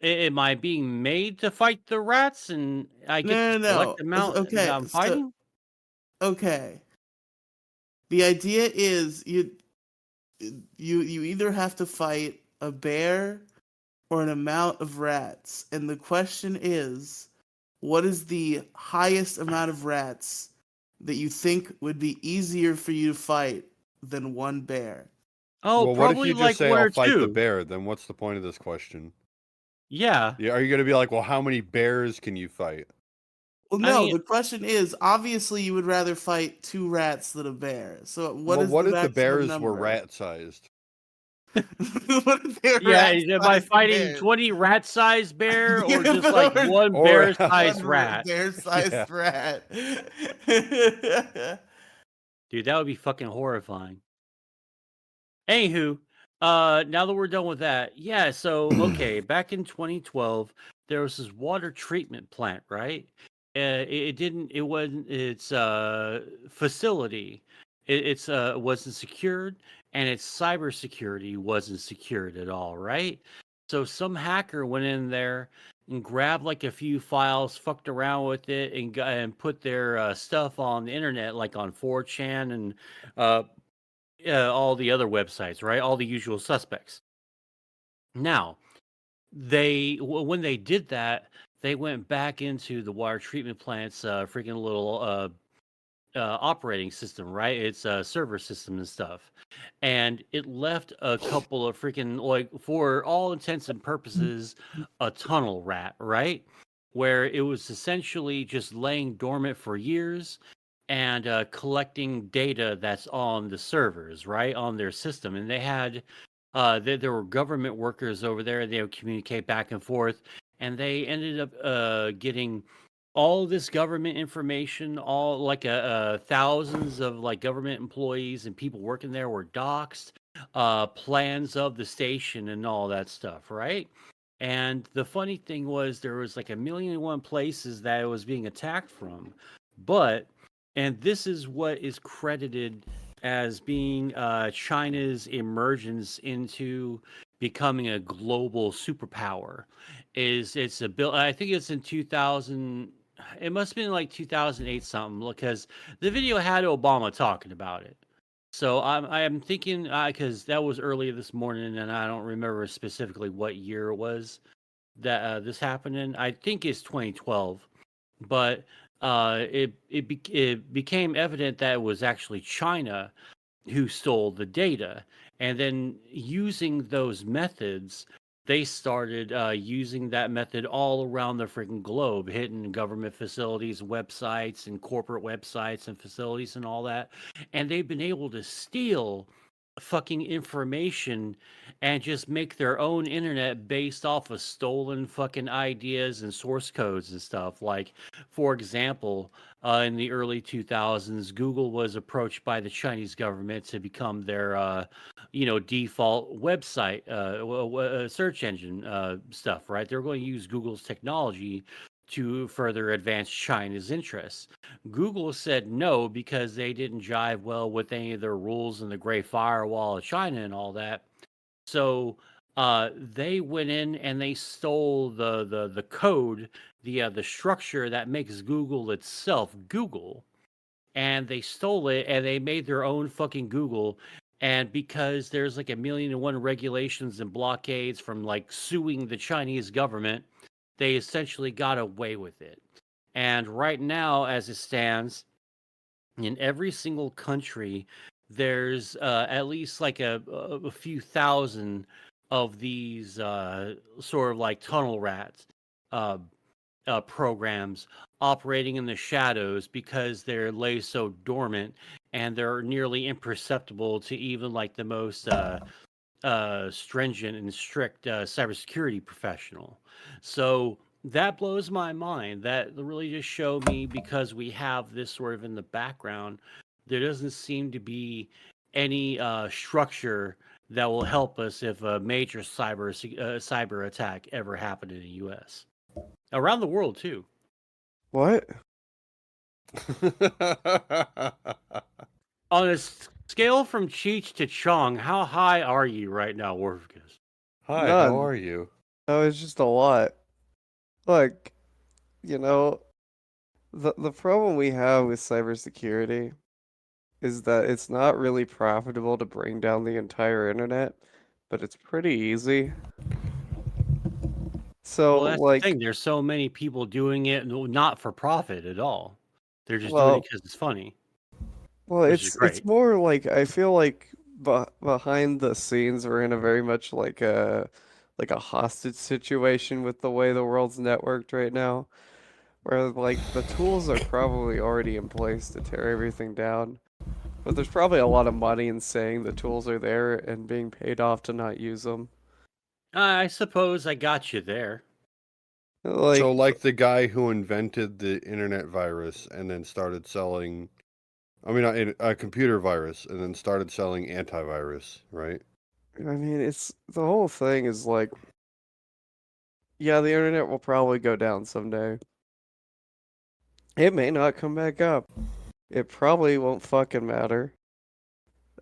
am I being made to fight the rats, and I get to No. select the amount that Okay. I'm fighting? Okay. The idea is you either have to fight a bear or an amount of rats, and the question is, what is the highest amount of rats that you think would be easier for you to fight than one bear? Oh, well, what if probably you just like say one I'll or fight the two. bear? Then what's the point of this question? Yeah. Yeah, are you gonna be like, well, how many bears can you fight? Well, I no. mean- The question is, obviously, you would rather fight 2 rats than a bear. So what Well, is what the if the maximum bears number? were rat-sized? What if they're Yeah, rat-sized am I fighting bears? 20 rat-sized bear or Yeah, just like or- one or- bear-sized One rat? bear-sized Yeah. rat. Dude, that would be fucking horrifying. Anywho, now that we're done with that, yeah, so okay, back in 2012, there was this water treatment plant, right? It wasn't its facility. It's wasn't secured, and its cybersecurity wasn't secured at all, right? So some hacker went in there and grabbed like a few files, fucked around with it, and put their stuff on the internet, like on 4chan and all the other websites, right? All the usual suspects. Now, when they did that, they went back into the water treatment plant's freaking little operating system, right? It's a server system and stuff, and it left a couple of freaking, like, for all intents and purposes, a tunnel rat, right? Where it was essentially just laying dormant for years and collecting data that's on the servers, right, on their system. And they had there were government workers over there. They would communicate back and forth, and they ended up getting all this government information. All like thousands of like government employees and people working there were doxxed, plans of the station and all that stuff, right? And the funny thing was there was like 1,000,001 places that it was being attacked from, but and this is what is credited as being China's emergence into becoming a global superpower. It's a bill? I think it's in 2000. It must have been like 2008 something, because the video had Obama talking about it. So I'm thinking, because that was earlier this morning, and I don't remember specifically what year it was that this happened in. I think it's 2012, but it became evident that it was actually China who stole the data, and then using those methods, they started using that method all around the freaking globe, hitting government facilities, websites, and corporate websites and facilities and all that. And they've been able to steal fucking information and just make their own internet based off of stolen fucking ideas and source codes and stuff. Like, for example, in the early 2000s, Google was approached by the Chinese government to become their, default website, search engine stuff, right? They're going to use Google's technology to further advance China's interests. Google said no because they didn't jive well with any of their rules in the Great Firewall of China and all that. So they went in and they stole the code, the structure that makes Google itself Google, and they stole it and they made their own fucking Google. And because there's like 1,000,001 regulations and blockades from like suing the Chinese government, they essentially got away with it. And right now, as it stands, in every single country, there's at least like a few thousand of these sort of like tunnel rats uh, programs operating in the shadows because they're lay so dormant and they're nearly imperceptible to even like the most stringent and strict cybersecurity professional. So that blows my mind. That really just showed me, because we have this sort of in the background, there doesn't seem to be any structure that will help us if a major cyber attack ever happened in the U.S. Around the world too. What? On a scale from Cheech to Chong, how high are you right now, Warfcus? Hi, None. how are you? Oh, it's just a lot. Like, you know, the problem we have with cybersecurity is that it's not really profitable to bring down the entire internet, but it's pretty easy. So, Well, that's the like, thing. There's so many people doing it not for profit at all. They're just doing it well, because it's funny, well, which is it's great. more like I feel like behind the scenes we're in a very much like a hostage situation with the way the world's networked right now, where like the tools are probably already in place to tear everything down. But there's probably a lot of money in saying the tools are there and being paid off to not use them. I suppose I got you there. So, Like, like the guy who invented the internet virus and then started selling, I mean, a computer virus and then started selling antivirus, right? I mean, it's the whole thing is like, yeah, the internet will probably go down someday. It may not come back up. It probably won't fucking matter.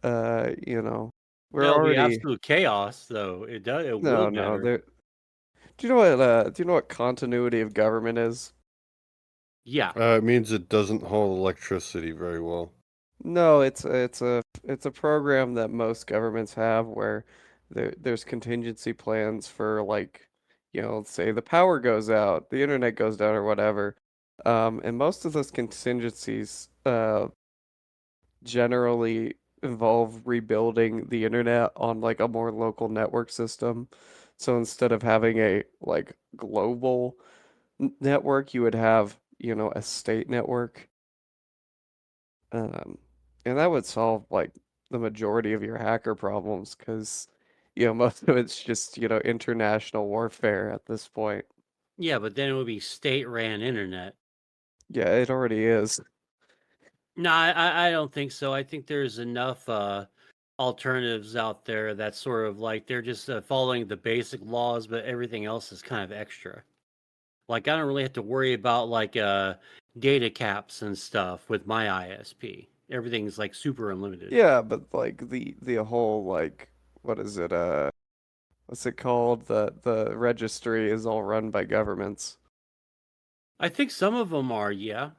You know, we're It'll be already absolute chaos, though. It will no. matter. Do you know what continuity of government is? Yeah. It means it doesn't hold electricity very well. No, it's a program that most governments have where there's contingency plans for like, say the power goes out, the internet goes down or whatever. And most of those contingencies generally involve rebuilding the internet on like a more local network system. So instead of having a like global network, you would have, a state network. Um, and that would solve like the majority of your hacker problems because, most of it's just, international warfare at this point. Yeah, but then it would be state-ran internet. Yeah, it already is. No, I don't think so. I think there's enough alternatives out there that sort of like they're just following the basic laws, but everything else is kind of extra. Like I don't really have to worry about like data caps and stuff with my ISP. Everything's like super unlimited. Yeah, but like the whole like what is it what's it called? The registry is all run by governments. I think some of them are, yeah.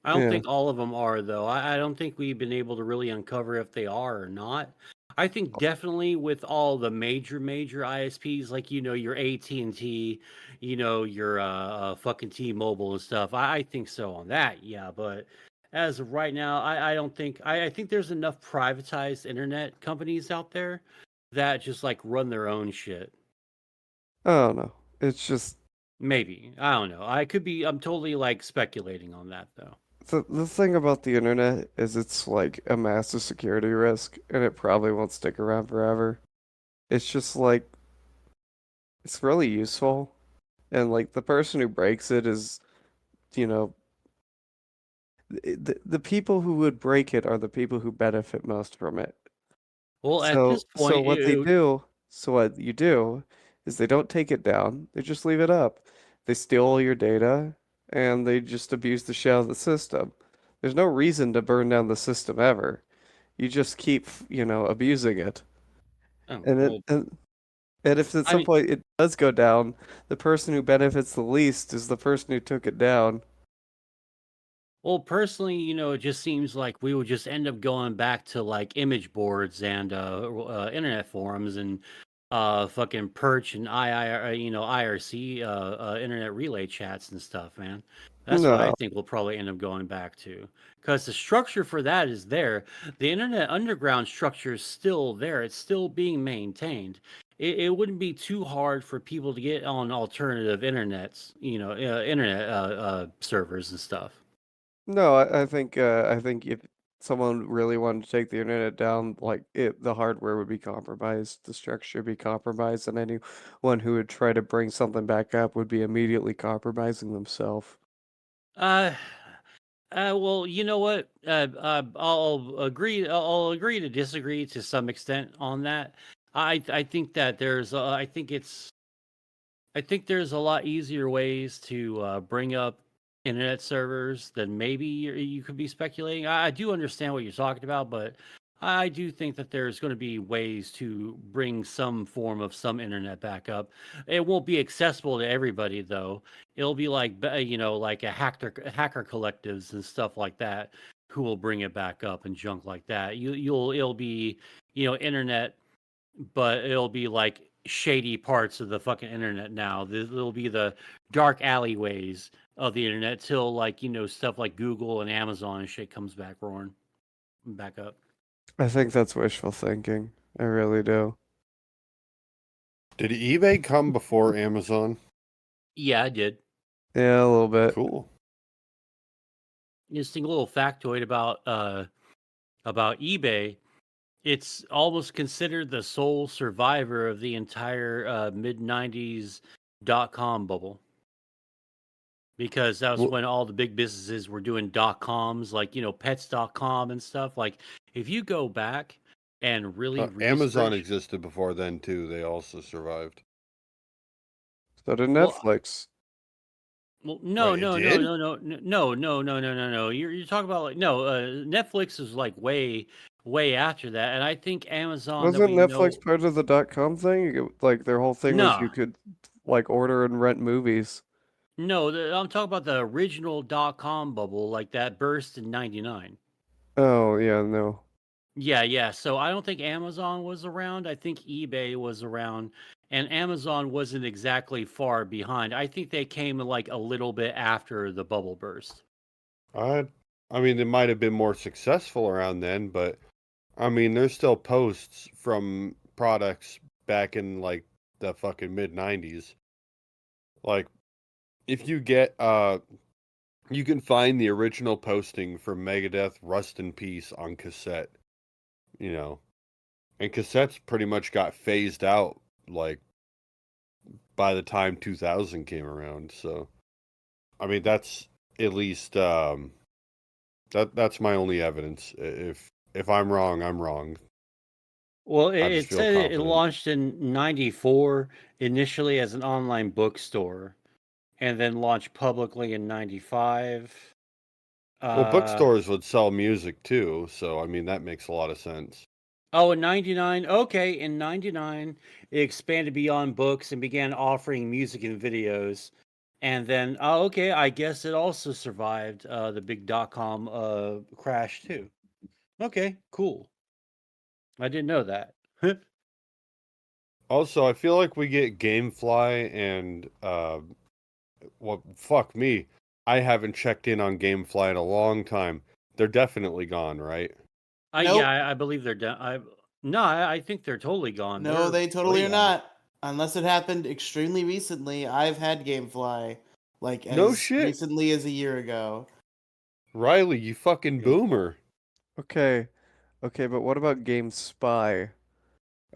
I don't Yeah. think all of them are, though. I don't think we've been able to really uncover if they are or not. I think definitely with all the major ISPs, like your AT&T, your fucking T-Mobile and stuff. I think so on that, yeah. But as of right now, I don't think I think there's enough privatized internet companies out there that just like run their own shit. I don't know. It's just Maybe. I don't know. I'm totally like speculating on that though. the thing about the internet is it's like a massive security risk, and it probably won't stick around forever. It's just like it's really useful, and like the person who breaks it is, you know, the people who would break it are the people who benefit most from it. Well, at So this point, so what you do is they don't take it down, they just leave it up. They steal all your data and they just abuse the shell of the system. There's no reason to burn down the system ever. You just keep, abusing it. oh, And it well, and if at I some mean, point it does go down, the person who benefits the least is the person who took it down. well, personally, it just seems like we would just end up going back to like image boards and internet forums and fucking Perch and IRC internet relay chats and stuff, man. That's what I No. think we'll probably end up going back to because the structure for that is there. The internet underground structure is still there. It's still being maintained. It wouldn't be too hard for people to get on alternative internets, internet servers and stuff. No, I think if someone really wanted to take the internet down, the hardware would be compromised, the structure would be compromised, and anyone who would try to bring something back up would be immediately compromising themselves. Uh, well, you know what? I'll agree. I'll agree to disagree to some extent on that. I think that there's. I think there's a lot easier ways to bring up internet servers than maybe you could be speculating. I do understand what you're talking about, but I do think that there's going to be ways to bring some form of some internet back up. It won't be accessible to everybody, though. It'll be like like a hacker collectives and stuff like that who will bring it back up and junk like that. It'll be internet, but it'll be like shady parts of the fucking internet now. There'll be the dark alleyways of the internet till like stuff like Google and Amazon and shit comes back roaring back up. I think that's wishful thinking. I really do. Did eBay come before Amazon? Yeah, I did. Yeah, a little bit. Cool. Interesting little factoid about eBay. It's almost considered the sole survivor of the entire mid '90s .com bubble. Because that was Well, when all the big businesses were doing .coms, like pets.com and stuff. Like if you go back and really Amazon research, existed before then too. They also survived. So did well, Netflix. no, Wait, it no, no, did? no, no, no, no, no, no, no, no. You're talking about like no, Netflix is like way after that, and I think Amazon that Wasn't we Netflix know. part of the .com thing? Like their whole thing was you No, could like order and rent movies. no, I'm talking about the original .com bubble, like that burst in '99. Oh, yeah, no. Yeah, yeah. So I don't think Amazon was around. I think eBay was around, and Amazon wasn't exactly far behind. I think they came like a little bit after the bubble burst. I, I mean, it might have been more successful around then, but I mean, there's still posts from products back in like the fucking mid '90s. Like, if you get you can find the original posting from Megadeth Rust in Peace on cassette, you know. And cassettes pretty much got phased out like by the time 2000 came around. So, I mean, that's at least that's my only evidence. If I'm wrong, I'm wrong. Well, I it just feel said it confident. launched in '94 initially as an online bookstore, and then launched publicly in '95. Well, Uh, bookstores would sell music too, so I mean that makes a lot of sense. oh, in '99. Okay, in '99, it expanded beyond books and began offering music and videos. And then, oh, okay, I guess it also survived the big .com crash too. Okay, cool. I didn't know that. Also, I feel like we get GameFly and well, fuck me, I haven't checked in on GameFly in a long time. They're definitely gone, right? Nope. Yeah, I believe they're done. I think they're totally gone. No, They're they totally way are gone. not. Unless it happened extremely recently. I've had GameFly like No as shit. recently as a year ago. Riley, you fucking boomer. Okay, but what about GameSpy?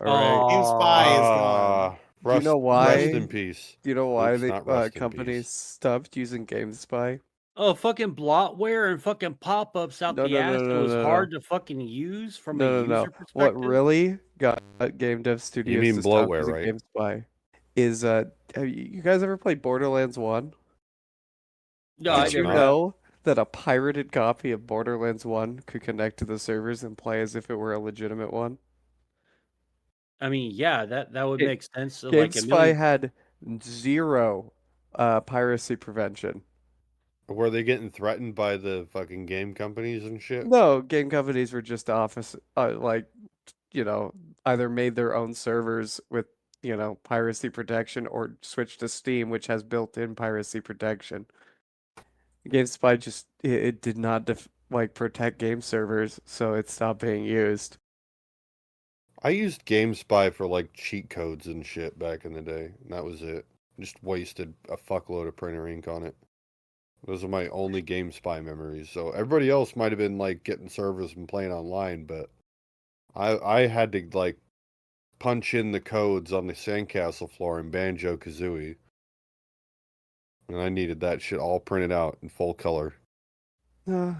All right. GameSpy is gone. Do you know Rest why? in peace. Do you know why Oops, the not rest in companies peace. stopped using GameSpy? Oh, fucking bloatware and fucking pop-ups out No, the no, no, ass that no, was no, no. hard to fucking use from a No, no, no. user What perspective. really got game dev You studios mean to stop bloatware, using right? GameSpy is have you guys ever played Borderlands 1? No, I I Did have you never not. have. know that a pirated copy of Borderlands 1 could connect to the servers and play as if it were a legitimate one? I mean, yeah, that would It, make sense. Like a GameSpy million. had zero piracy prevention. Were they getting threatened by the fucking game companies and shit? No, game companies were just like, you know, either made their own servers with, piracy protection or switched to Steam, which has built-in piracy protection. GameSpy just it did not protect game servers, so it stopped being used. I used GameSpy for like cheat codes and shit back in the day. And that was it. Just wasted a fuckload of printer ink on it. Those are my only GameSpy memories. So everybody else might have been like getting servers and playing online, but I had to like punch in the codes on the sandcastle floor in Banjo-Kazooie. And I needed that shit all printed out in full color. Uh,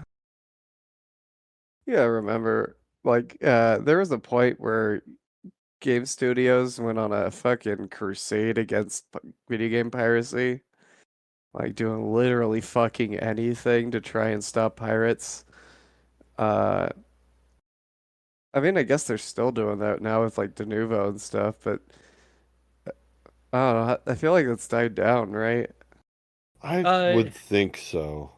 yeah, I remember there was a point where game studios went on a fucking crusade against video game piracy, like doing literally fucking anything to try and stop pirates. Uh, I mean, I guess they're still doing that now with like Denuvo and stuff, but I don't know. I feel like it's died down, right? I Uh, would think so.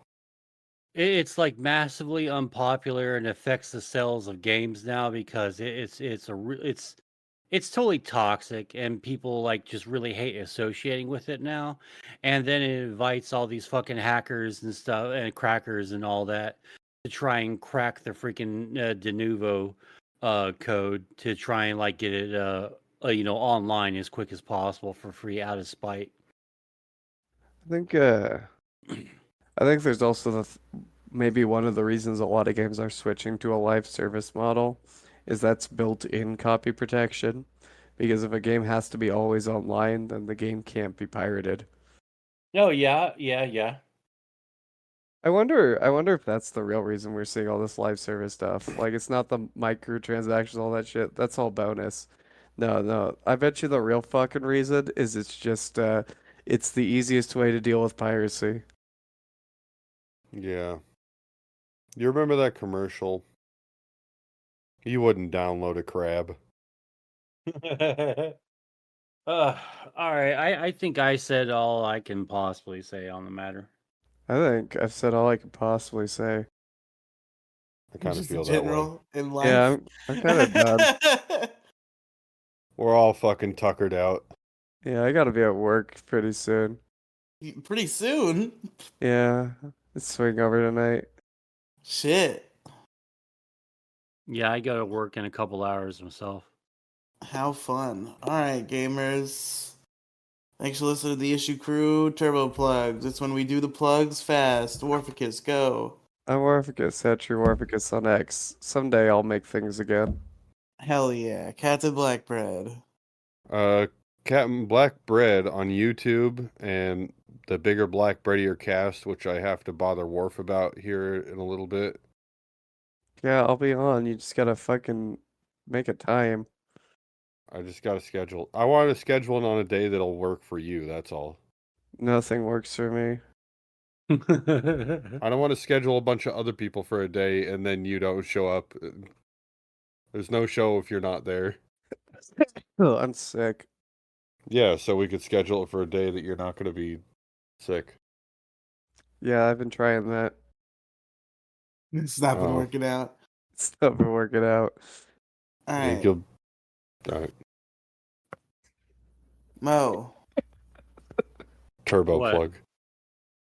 it's like massively unpopular and affects the sales of games now because it's totally toxic and people like just really hate associating with it now. And then it invites all these fucking hackers and stuff and crackers and all that to try and crack the freaking Denuvo code to try and like get it online as quick as possible for free out of spite. I think I think there's also maybe one of the reasons a lot of games are switching to a live service model is that's built-in copy protection. Because if a game has to be always online, then the game can't be pirated. Oh yeah. I wonder if that's the real reason we're seeing all this live service stuff. Like it's not the microtransactions, all that shit. That's all bonus. No, no. I bet you the real fucking reason is it's just it's the easiest way to deal with piracy. Yeah. You remember that commercial? You wouldn't download a crab. All right. I think I said all I can possibly say on the matter. I think I've said all I could possibly say. I kind of Just in feel that way. general in Yeah, life. I'm kind of done. We're all fucking tuckered out. Yeah, I gotta be at work pretty soon. Pretty soon. Yeah, it's swing over tonight. Shit. Yeah, I go to work in a couple hours myself. How fun. Alright, gamers. Thanks for listening to the Issue Crew Turbo Plugs. It's when we do the plugs fast. Warficus, go. I'm Warficus, Hatchery Warficus on X. Someday I'll make things again. Hell yeah. Captain Blackbread. Captain Black Bread on YouTube and the Bigger Black Breadier cast, which I have to bother Worf about here in a little bit. Yeah, I'll be on. You just gotta fucking make a time. I just got to schedule. I want to schedule it on a day that'll work for you. That's all. Nothing works for me. I don't want to schedule a bunch of other people for a day and then you don't show up. There's no show if you're not there. Oh, I'm sick. Yeah, so we could schedule it for a day that you're not going to be sick. Yeah, I've been trying that. It's not been Oh. working out. It's not been working out. I think Alright. you'll. All right. Mo. Turbo What? plug.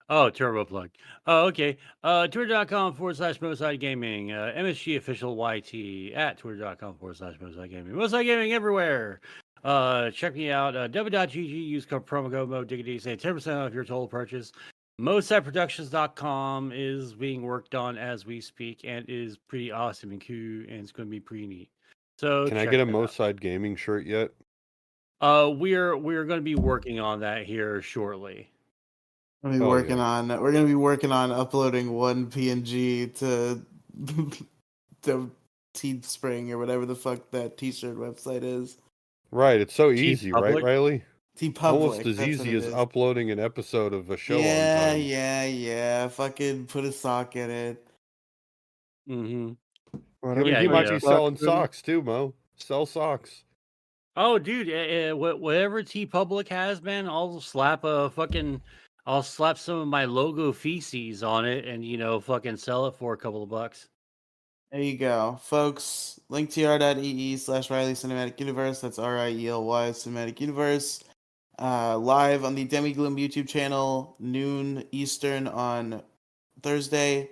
Oh, Turbo Plug. Oh, okay. Twitter.com/Moside Gaming. MSG official YT at Twitter.com/Moside Gaming. Moside Gaming everywhere. Check me out. W.GG. Use code promo code MoDiggity. Save 10% off your total purchase. MoSideProductions.com is being worked on as we speak and is pretty awesome and cool, and it's going to be pretty neat. So Can I check get a that out. Moside Gaming shirt yet? We're going to be working on that here shortly. We're gonna be Oh, working yeah. on. We're gonna be working on uploading one PNG to the Teespring or whatever the fuck that T-shirt website is. Right, it's so T easy, right, Public? Riley? TeePublic. Almost as That's what easy it as is. uploading an episode of a show on Yeah, time. yeah. Fucking put a sock in it. Mm-hmm. Whatever Yeah, He you might know. be selling socks too, Mo. Sell socks. Oh, dude, whatever T Public has, man, I'll slap some of my logo feces on it and, fucking sell it for a couple of bucks. There you go, folks. linktr.ee/Riley Cinematic Universe. That's RIELY Cinematic Universe. Live on the Demigloom YouTube channel, noon Eastern on Thursday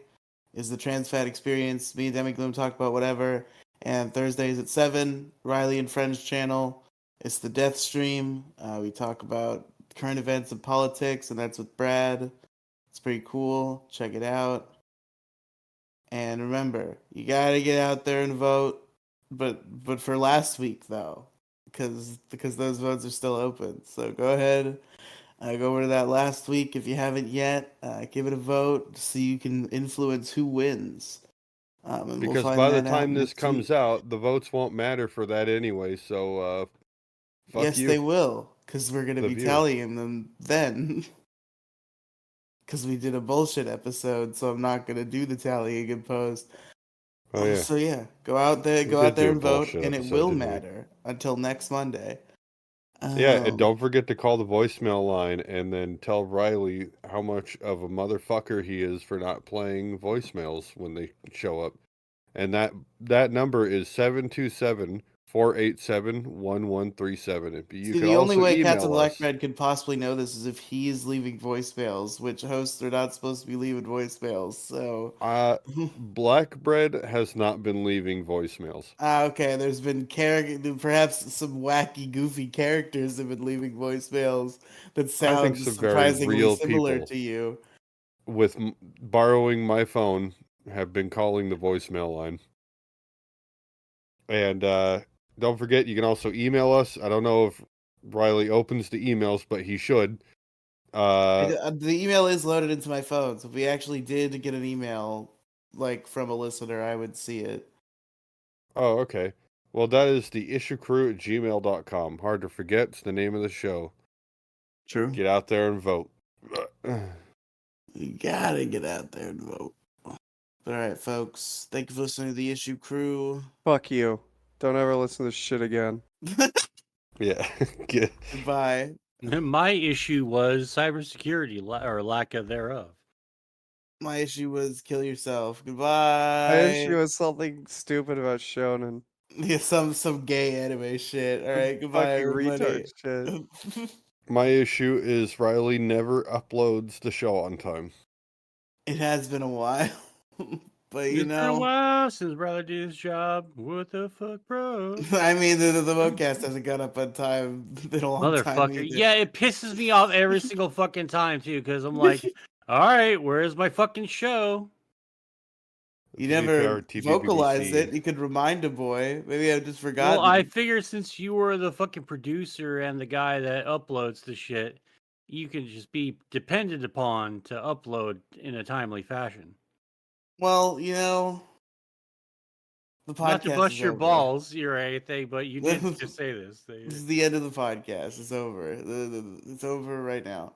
is the Trans Fat Experience. Me and Demigloom talk about whatever. And Thursdays at 7, Riley and Friends channel. It's the Death Stream. We talk about current events and politics, and that's with Brad. It's pretty cool. Check it out. And remember, you gotta get out there and vote. But for last week though, because those votes are still open. So go ahead, go over to that last week if you haven't yet. Give it a vote so you can influence who wins. And we'll Because find by the that out time this next comes week. out, the votes won't matter for that anyway, so fuck Yes, you. they will, because we're gonna The be view. tallying them then. Because we did a bullshit episode, so I'm not gonna do the tallying in post. Oh yeah. So yeah, go out there, We go did out there do a and vote, bullshit and it episode, will didn't we? matter until next Monday. Yeah, and Um, don't forget to call the voicemail line and then tell Riley how much of a motherfucker he is for not playing voicemails when they show up. And that number is 727-487-1137. You See, can the only also way Cats email and us. Black Bread could possibly know this is if he's leaving voicemails, which hosts are not supposed to be leaving voicemails. So, Blackbread has not been leaving voicemails. okay, there's been perhaps some wacky, goofy characters have been leaving voicemails that I sound think some very surprisingly real similar people to you. with borrowing my phone have been calling the voicemail line. And don't forget, you can also email us. I don't know if Riley opens the emails, but he should. The email is loaded into my phone, so if we actually did get an email like from a listener, I would see it. Oh, okay. Well, that is the issuecrew@gmail.com. Hard to forget. It's the name of the show. True. Get out there and vote. You gotta get out there and vote. All right, folks. Thank you for listening to the Issue Crew. Fuck you. Don't ever listen to this shit again. Yeah. Goodbye. My issue was cybersecurity or lack of thereof. My issue was kill yourself. My Goodbye. issue is something stupid about Shonen. Yeah, some gay anime shit. All right, goodbye, Fucking everybody. retard shit. My issue is Riley never uploads the show on time. It has been a while, but It's you been a know, while since brother did his job. What the fuck, bro? I mean, the webcast hasn't got up on time in a long time Motherfucker. either. Yeah, it pisses me off every single fucking time, too, because I'm like, all right, where's my fucking show? You To be never fair, TBBBC vocalized it. You could remind a boy. Maybe I've just forgotten. Well, I figure since you were the fucking producer and the guy that uploads the shit, you can just be depended upon to upload in a timely fashion. Well, you know, the podcast Not to bust is your over. balls or anything, but you did just say this. This is the end of the podcast. It's over. It's over right now.